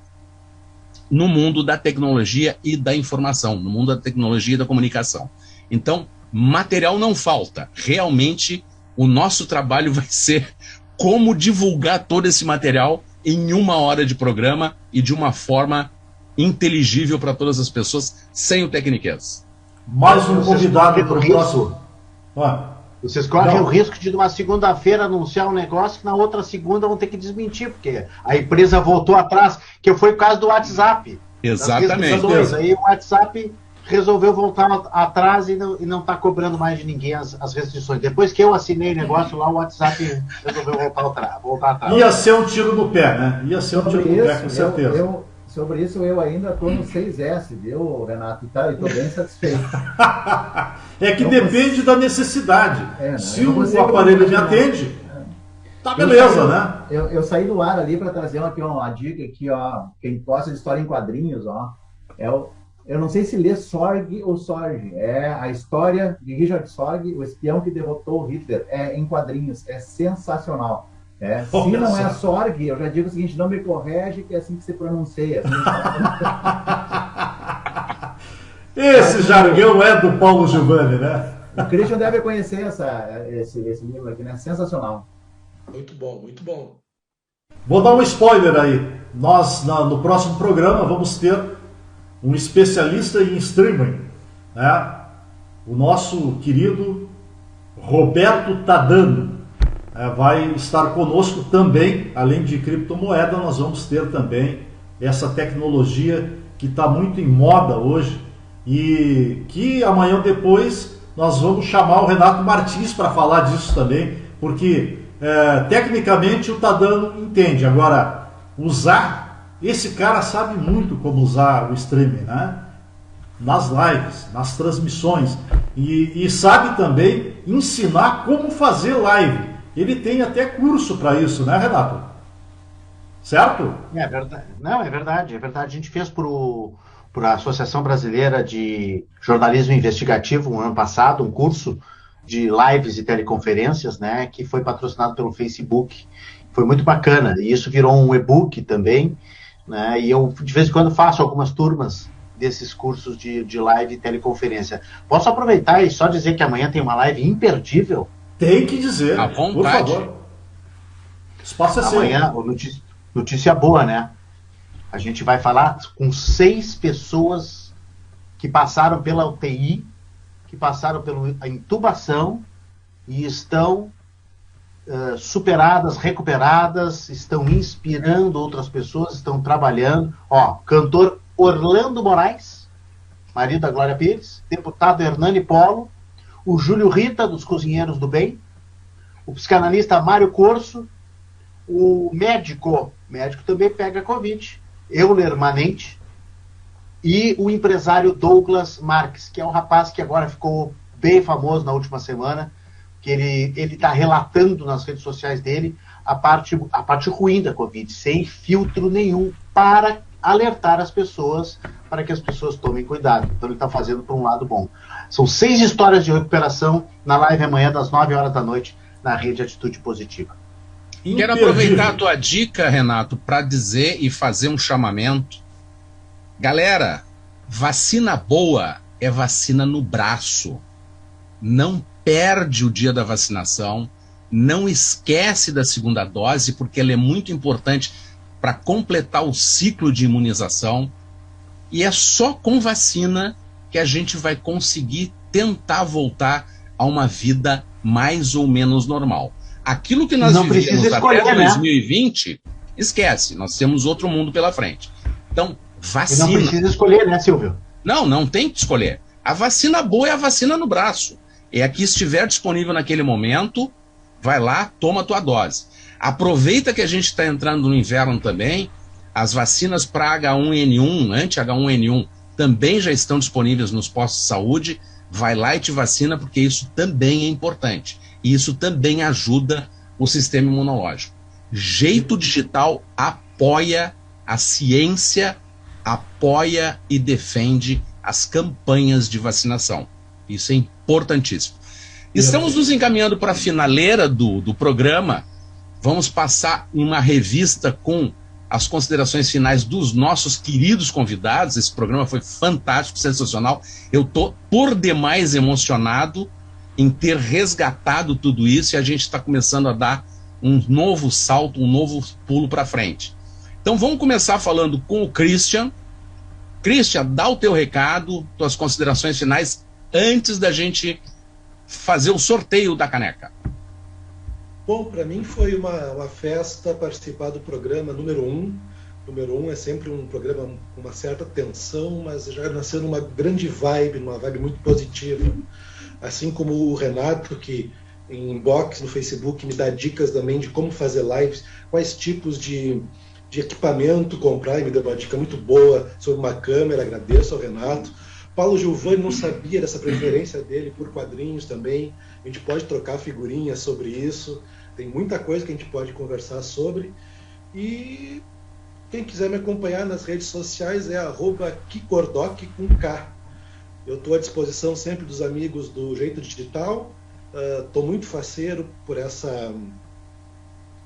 no mundo da tecnologia e da informação, no mundo da tecnologia e da comunicação. Então, material não falta. Realmente, o nosso trabalho vai ser como divulgar todo esse material em 1 hora de programa e de uma forma inteligível para todas as pessoas, sem o tecniquez. Mais um convidado para o próximo. Vocês correm o risco de, numa segunda-feira, anunciar um negócio que na outra segunda vão ter que desmentir, porque a empresa voltou atrás, que foi o caso do WhatsApp. Exatamente. Aí o WhatsApp resolveu voltar atrás e não está cobrando mais de ninguém as restrições. Depois que eu assinei o negócio lá, o WhatsApp resolveu voltar atrás. Ia ser um tiro no pé, né? Ia ser um tiro no pé, com certeza. Sobre isso, eu ainda estou no 6S, viu, Renato? E estou bem satisfeito. É que depende da necessidade. Se o aparelho me atende, tá beleza, né? Eu saí do ar ali para trazer uma dica aqui, ó. Quem gosta de história em quadrinhos, ó. Eu não sei se lê Sorg ou Sorge. É a história de Richard Sorg, o espião que derrotou Hitler. É em quadrinhos. É sensacional. Se não é Sorg, eu já digo o seguinte, não me corrige, que é assim que se pronuncia. Assim. Esse jargão é do Paulo Giovanni, né? O Christian deve conhecer esse livro aqui, né? Sensacional. Muito bom, muito bom. Vou dar um spoiler aí. Nós, no próximo programa, vamos ter um especialista em streaming, né? O nosso querido Roberto Tadano vai estar conosco também. Além de criptomoeda, nós vamos ter também essa tecnologia que está muito em moda hoje e que amanhã ou depois nós vamos chamar o Renato Martins para falar disso também, porque tecnicamente o Tadano entende. Agora, esse cara sabe muito como usar o streaming, né? Nas lives, nas transmissões, e sabe também ensinar como fazer live. Ele tem até curso para isso, né, Renato? Certo? É verdade. Não, é verdade. A gente fez por a Associação Brasileira de Jornalismo Investigativo, no ano passado, um curso de lives e teleconferências, né, que foi patrocinado pelo Facebook. Foi muito bacana. E isso virou um e-book também, né, e eu, de vez em quando, faço algumas turmas desses cursos de live e teleconferência. Posso aproveitar e só dizer que amanhã tem uma live imperdível? Tem que dizer, à vontade. Por favor. Espaço é amanhã, notícia boa, né? A gente vai falar com 6 pessoas que passaram pela UTI, que passaram pela intubação e estão superadas, recuperadas, estão inspirando outras pessoas, estão trabalhando. Cantor Orlando Moraes, marido da Glória Pires, deputado Hernani Polo, o Júlio Rita, dos Cozinheiros do Bem, o psicanalista Mário Corso, o médico também pega Covid, Euler Manente, e o empresário Douglas Marques, que é um rapaz que agora ficou bem famoso na última semana, que ele está relatando nas redes sociais dele a parte ruim da Covid, sem filtro nenhum, para alertar as pessoas, para que as pessoas tomem cuidado. Então ele está fazendo por um lado bom. São 6 histórias de recuperação na live amanhã, das 9 horas da noite, na Rede Atitude Positiva. Quero aproveitar a tua dica, Renato, para dizer e fazer um chamamento. Galera, vacina boa é vacina no braço. Não perde o dia da vacinação, não esquece da segunda dose, porque ela é muito importante para completar o ciclo de imunização. E é só com vacina que a gente vai conseguir tentar voltar a uma vida mais ou menos normal. Aquilo que nós vivemos até 2020, esquece, nós temos outro mundo pela frente. Então, vacina. E não precisa escolher, né, Silvio? Não tem que escolher. A vacina boa é a vacina no braço. É a que estiver disponível naquele momento, vai lá, toma a tua dose. Aproveita que a gente está entrando no inverno também, as vacinas para H1N1, anti-H1N1, também já estão disponíveis nos postos de saúde. Vai lá e te vacina, porque isso também é importante. E isso também ajuda o sistema imunológico. Jeito Digital apoia a ciência, apoia e defende as campanhas de vacinação. Isso é importantíssimo. Estamos nos encaminhando para a finaleira do programa. Vamos passar uma revista com as considerações finais dos nossos queridos convidados. Esse programa foi fantástico, sensacional. Eu estou por demais emocionado em ter resgatado tudo isso, e a gente está começando a dar um novo salto, um novo pulo para frente. Então vamos começar falando com o Christian. Christian, dá o teu recado, tuas considerações finais, antes da gente fazer o sorteio da caneca. Bom, para mim foi uma festa participar do programa número 1. Número 1 é sempre um programa com uma certa tensão, mas já nasceu numa grande vibe, numa vibe muito positiva. Assim como o Renato, que em inbox no Facebook me dá dicas também de como fazer lives, quais tipos de equipamento comprar, e me deu uma dica muito boa sobre uma câmera, agradeço ao Renato. Paulo Giovanni, não sabia dessa preferência dele por quadrinhos também, a gente pode trocar figurinhas sobre isso, tem muita coisa que a gente pode conversar sobre. E quem quiser me acompanhar nas redes sociais é @kikordoc com K. Eu estou à disposição sempre dos amigos do Jeito Digital, estou muito faceiro por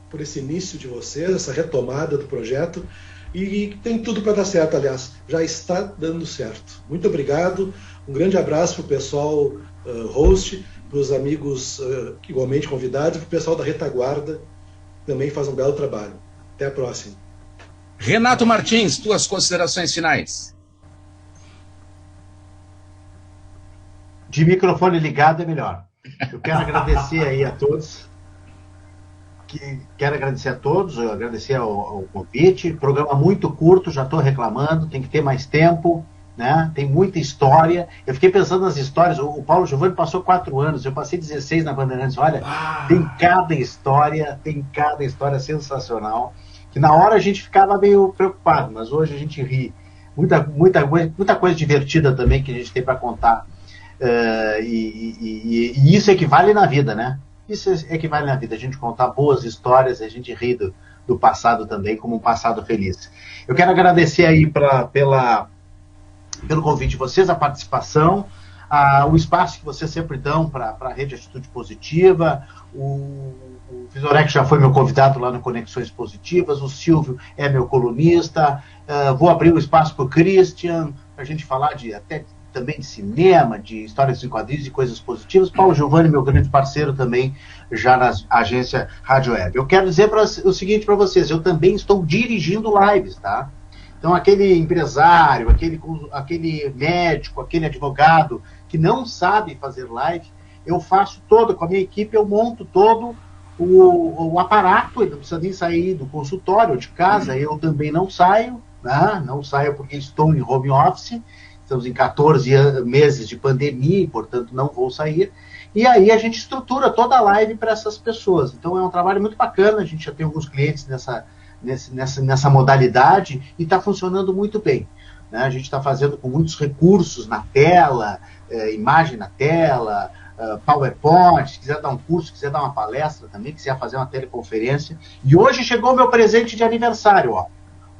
por esse início de vocês, essa retomada do projeto, e tem tudo para dar certo, aliás, já está dando certo. Muito obrigado, um grande abraço para o pessoal host, para os amigos igualmente convidados, e para o pessoal da retaguarda, que também faz um belo trabalho. Até a próxima. Renato Martins, tuas considerações finais. De microfone ligado é melhor. Eu quero agradecer aí a todos. Quero agradecer a todos, agradecer ao convite. Programa muito curto, já estou reclamando, tem que ter mais tempo, né? Tem muita história. Eu fiquei pensando nas histórias. O Paulo Giovanni passou 4 anos, eu passei 16 na Bandeirantes. Olha, tem cada história sensacional. Que na hora a gente ficava meio preocupado, mas hoje a gente ri. Muita coisa divertida também que a gente tem para contar. E isso equivale na vida, né? Isso equivale na vida, a gente contar boas histórias, a gente rir do passado também, como um passado feliz. Eu quero agradecer aí pelo convite de vocês, a participação, o espaço que vocês sempre dão para a Rede Atitude Positiva. O Visorek já foi meu convidado lá no Conexões Positivas, o Silvio é meu colunista, vou abrir o espaço para o Christian, para a gente falar também de cinema, de histórias em quadrinhos e coisas positivas. Paulo Giovanni, meu grande parceiro também, já na agência Rádio Web. Eu quero dizer o seguinte para vocês, eu também estou dirigindo lives, tá? Então, aquele empresário, aquele médico, aquele advogado que não sabe fazer live, eu faço todo, com a minha equipe, eu monto todo o aparato, ele não precisa nem sair do consultório ou de casa, eu também não saio, né? Não saio porque estou em home office. Estamos em 14 meses de pandemia e, portanto, não vou sair. E aí a gente estrutura toda a live para essas pessoas. Então é um trabalho muito bacana, a gente já tem alguns clientes nessa modalidade e está funcionando muito bem. Né? A gente está fazendo com muitos recursos na tela, imagem na tela, PowerPoint, se quiser dar um curso, se quiser dar uma palestra também, se quiser fazer uma teleconferência. E hoje chegou o meu presente de aniversário, ó.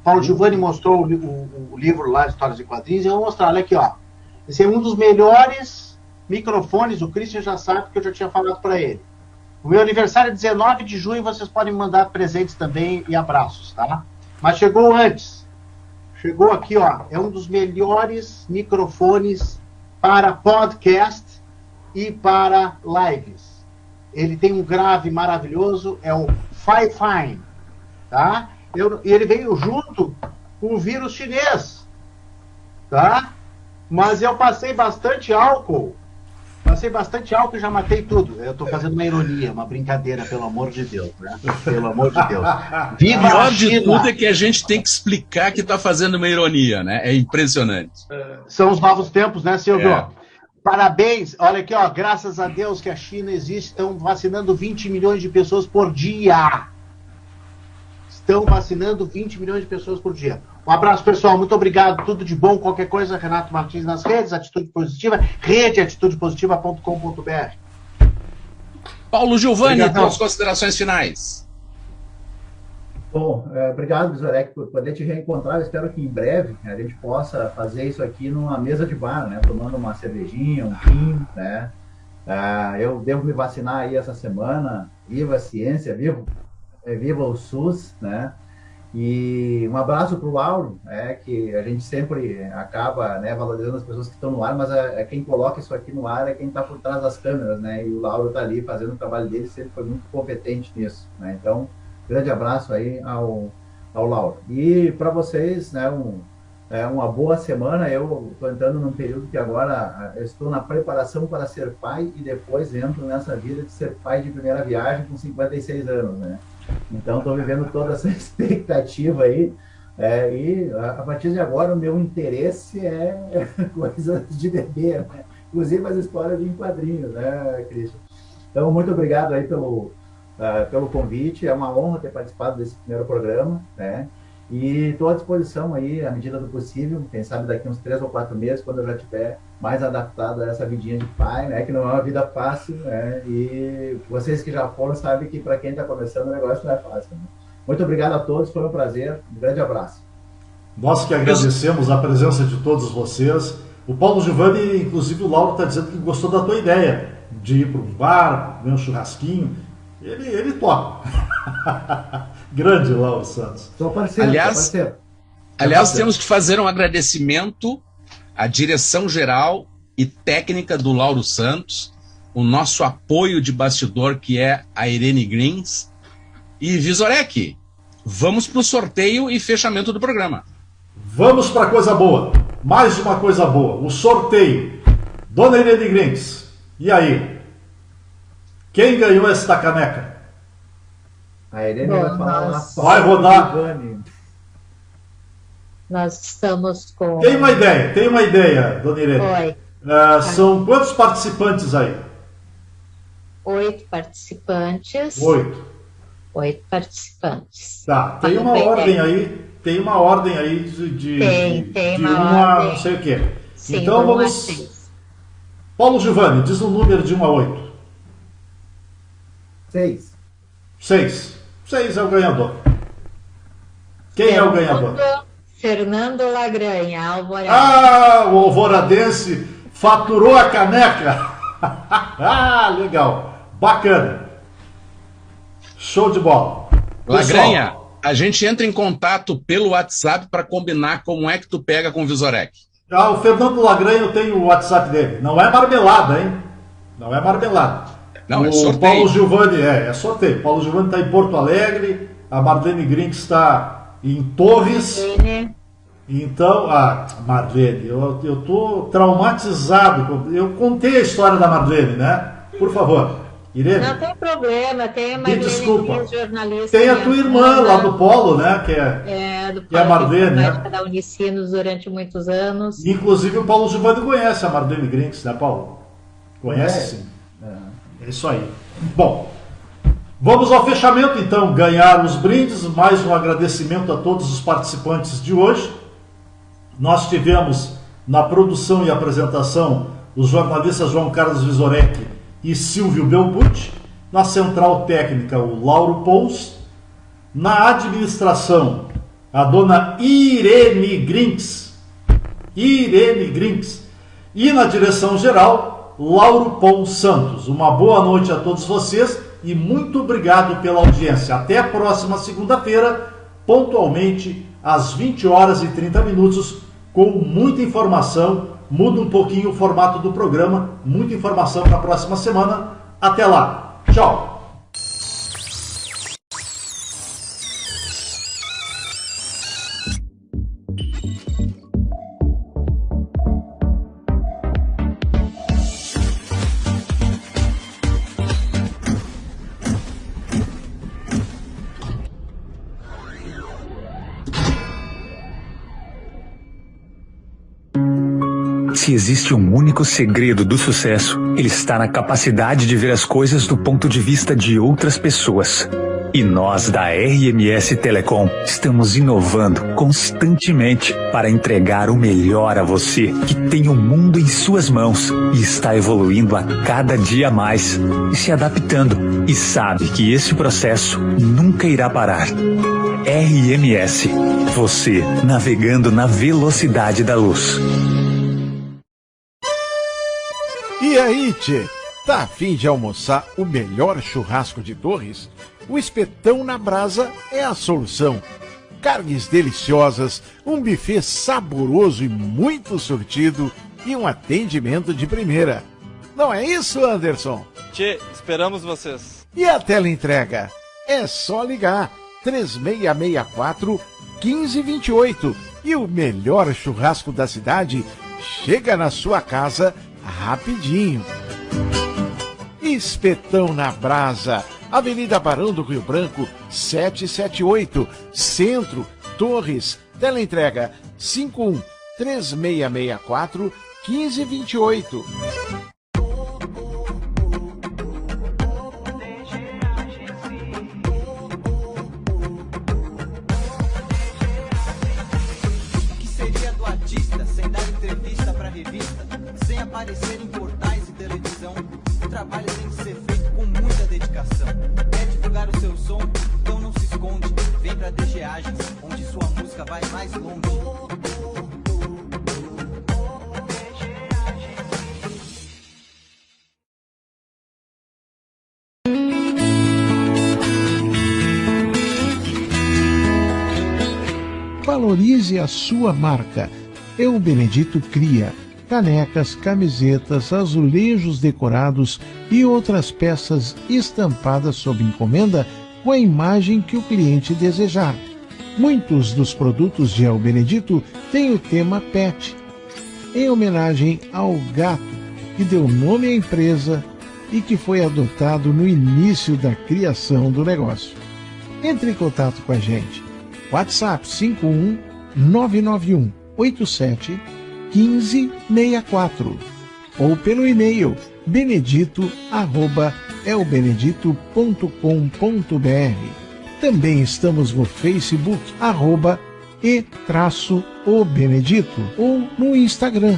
Paulo Giovanni mostrou o livro lá, Histórias de Quadrinhos, e eu vou mostrar, olha aqui, ó. Esse é um dos melhores microfones, o Christian já sabe, que eu já tinha falado para ele. O meu aniversário é 19 de junho, vocês podem mandar presentes também e abraços, tá? Mas chegou antes. Chegou aqui, ó, é um dos melhores microfones para podcast e para lives. Ele tem um grave maravilhoso, é o Fifine, tá? E ele veio junto com o vírus chinês, tá? Mas eu passei bastante álcool e já matei tudo. Eu estou fazendo uma ironia, uma brincadeira, pelo amor de Deus, né? Pelo amor de Deus. Viva o pior de tudo é que a gente tem que explicar que está fazendo uma ironia, né? É impressionante. São os novos tempos, né, Silvio? Parabéns. Olha aqui, ó, graças a Deus que a China existe, estão vacinando 20 milhões de pessoas por dia. Estão vacinando 20 milhões de pessoas por dia. Um abraço, pessoal. Muito obrigado. Tudo de bom. Qualquer coisa, Renato Martins nas redes, Atitude Positiva, redeatitudepositiva.com.br. Paulo Giovanni, tuas considerações finais. Bom, obrigado, Visorek, por poder te reencontrar. Eu espero que em breve a gente possa fazer isso aqui numa mesa de bar, né? Tomando uma cervejinha, um vinho, né? Eu devo me vacinar aí essa semana. Viva a ciência, viva o SUS, né? E um abraço para o Lauro, que a gente sempre acaba, né, valorizando as pessoas que estão no ar, mas quem coloca isso aqui no ar é quem está por trás das câmeras, né? E o Lauro está ali fazendo o trabalho dele, sempre foi muito competente nisso, né? Então, grande abraço aí ao Lauro. E para vocês, né, uma boa semana. Eu estou entrando num período que agora eu estou na preparação para ser pai e depois entro nessa vida de ser pai de primeira viagem com 56 anos, né? Então, estou vivendo toda essa expectativa aí. E a partir de agora, o meu interesse é coisas de bebê, né? Inclusive as histórias de quadrinhos, né, Christian? Então, muito obrigado aí pelo convite. É uma honra ter participado desse primeiro programa, né? E estou à disposição aí, à medida do possível, quem sabe daqui uns 3 ou 4 meses, quando eu já estiver mais adaptado a essa vidinha de pai, né? Que não é uma vida fácil, né? E vocês que já foram sabem que para quem está começando o negócio não é fácil, né? Muito obrigado a todos, foi um prazer, um grande abraço. Nós que agradecemos a presença de todos vocês. O Paulo Giovanni, inclusive o Lauro está dizendo que gostou da tua ideia de ir para um bar, ver um churrasquinho. Ele topa. Grande Lauro Santos. Sou parceiro, Aliás, temos que fazer um agradecimento à direção geral e técnica do Lauro Santos, o nosso apoio de bastidor, que é a Irene Grins. E Vizorek, vamos para o sorteio e fechamento do programa. Vamos para coisa boa. Mais uma coisa boa. O sorteio. Dona Irene Grins, e aí? Quem ganhou esta caneca? A Irene vai falar lá. Vai rodar. Nós estamos com... Tem uma ideia, Dona Irene. Oi. São quantos participantes aí? 8 participantes. 8 participantes. Tá, tem uma ordem aí. Tem uma ordem aí de uma ordem. Não sei o quê. Sim, então vamos. Paulo Giovanni, diz um número de 1 a 8. 6. 6 é o ganhador. Quem é o ganhador? Fernando Lagranha, Alvorada. O alvoradense faturou a caneca. Legal. Bacana. Show de bola. Lagranha, a gente entra em contato pelo WhatsApp para combinar como é que tu pega com o Vizorek. O Fernando Lagranha, eu tenho o WhatsApp dele. Não é marmelada, hein? Não é marmelada. Não, é sorteio. sorteio. Paulo Giovanni, é sorteio. Paulo Giovanni está em Porto Alegre, a Marlene Grink está em Torres. Então, Marlene, eu estou traumatizado. Eu contei a história da Marlene, né? Por favor, Irene. Não tem problema, tem a Marlene, jornalista. Tem a tua irmã lá do Polo, né? Que do Polo, que é a Marlene, né? Da Unicinos durante muitos anos. Inclusive o Paulo Giovanni conhece a Marlene Grinks, né, Paulo? Conhece, sim. É isso aí. Bom, vamos ao fechamento, então. Ganhar os brindes, mais um agradecimento a todos os participantes de hoje. Nós tivemos na produção e apresentação os jornalistas João Carlos Vizorek e Silvio Belbucci, na central técnica o Lauro Pons, na administração a dona Irene Grinks, e na direção geral Lauro Pons Santos. Uma boa noite a todos vocês e muito obrigado pela audiência. Até a próxima segunda-feira, pontualmente às 20h30, com muita informação. Muda um pouquinho o formato do programa, muita informação para a próxima semana. Até lá. Tchau. Se existe um único segredo do sucesso, ele está na capacidade de ver as coisas do ponto de vista de outras pessoas. E nós, da RMS Telecom, estamos inovando constantemente para entregar o melhor a você, que tem o mundo em suas mãos e está evoluindo a cada dia mais, e se adaptando, e sabe que esse processo nunca irá parar. RMS, você navegando na velocidade da luz. E aí, tchê, tá a fim de almoçar o melhor churrasco de Torres? O Espetão na Brasa é a solução. Carnes deliciosas, um buffet saboroso e muito sortido e um atendimento de primeira. Não é isso, Anderson? Tchê, esperamos vocês. E a teleentrega? É só ligar 3664-1528 e o melhor churrasco da cidade chega na sua casa rapidinho. Espetão na Brasa, Avenida Barão do Rio Branco, 778, Centro, Torres. Teleentrega 51-3664-1528. Que seria do artista sem dar entrevista pra revista, sem aparecer em portais e televisão? O trabalho tem que ser feito com muita dedicação. Quer divulgar o seu som? Então não se esconde. Vem pra DGAgens, onde sua música vai mais longe. valorize a sua marca. Eu Benedito cria canecas, camisetas, azulejos decorados e outras peças estampadas sob encomenda com a imagem que o cliente desejar. Muitos dos produtos de El Benedito têm o tema pet, em homenagem ao gato que deu nome à empresa e que foi adotado no início da criação do negócio. Entre em contato com a gente. WhatsApp 51 991 87 1564 ou pelo e-mail benedito@elbenedito.com.br. Também estamos no Facebook @e_obenedito ou no Instagram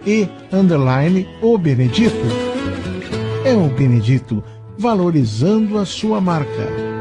@e_obenedito. É o Benedito, valorizando a sua marca.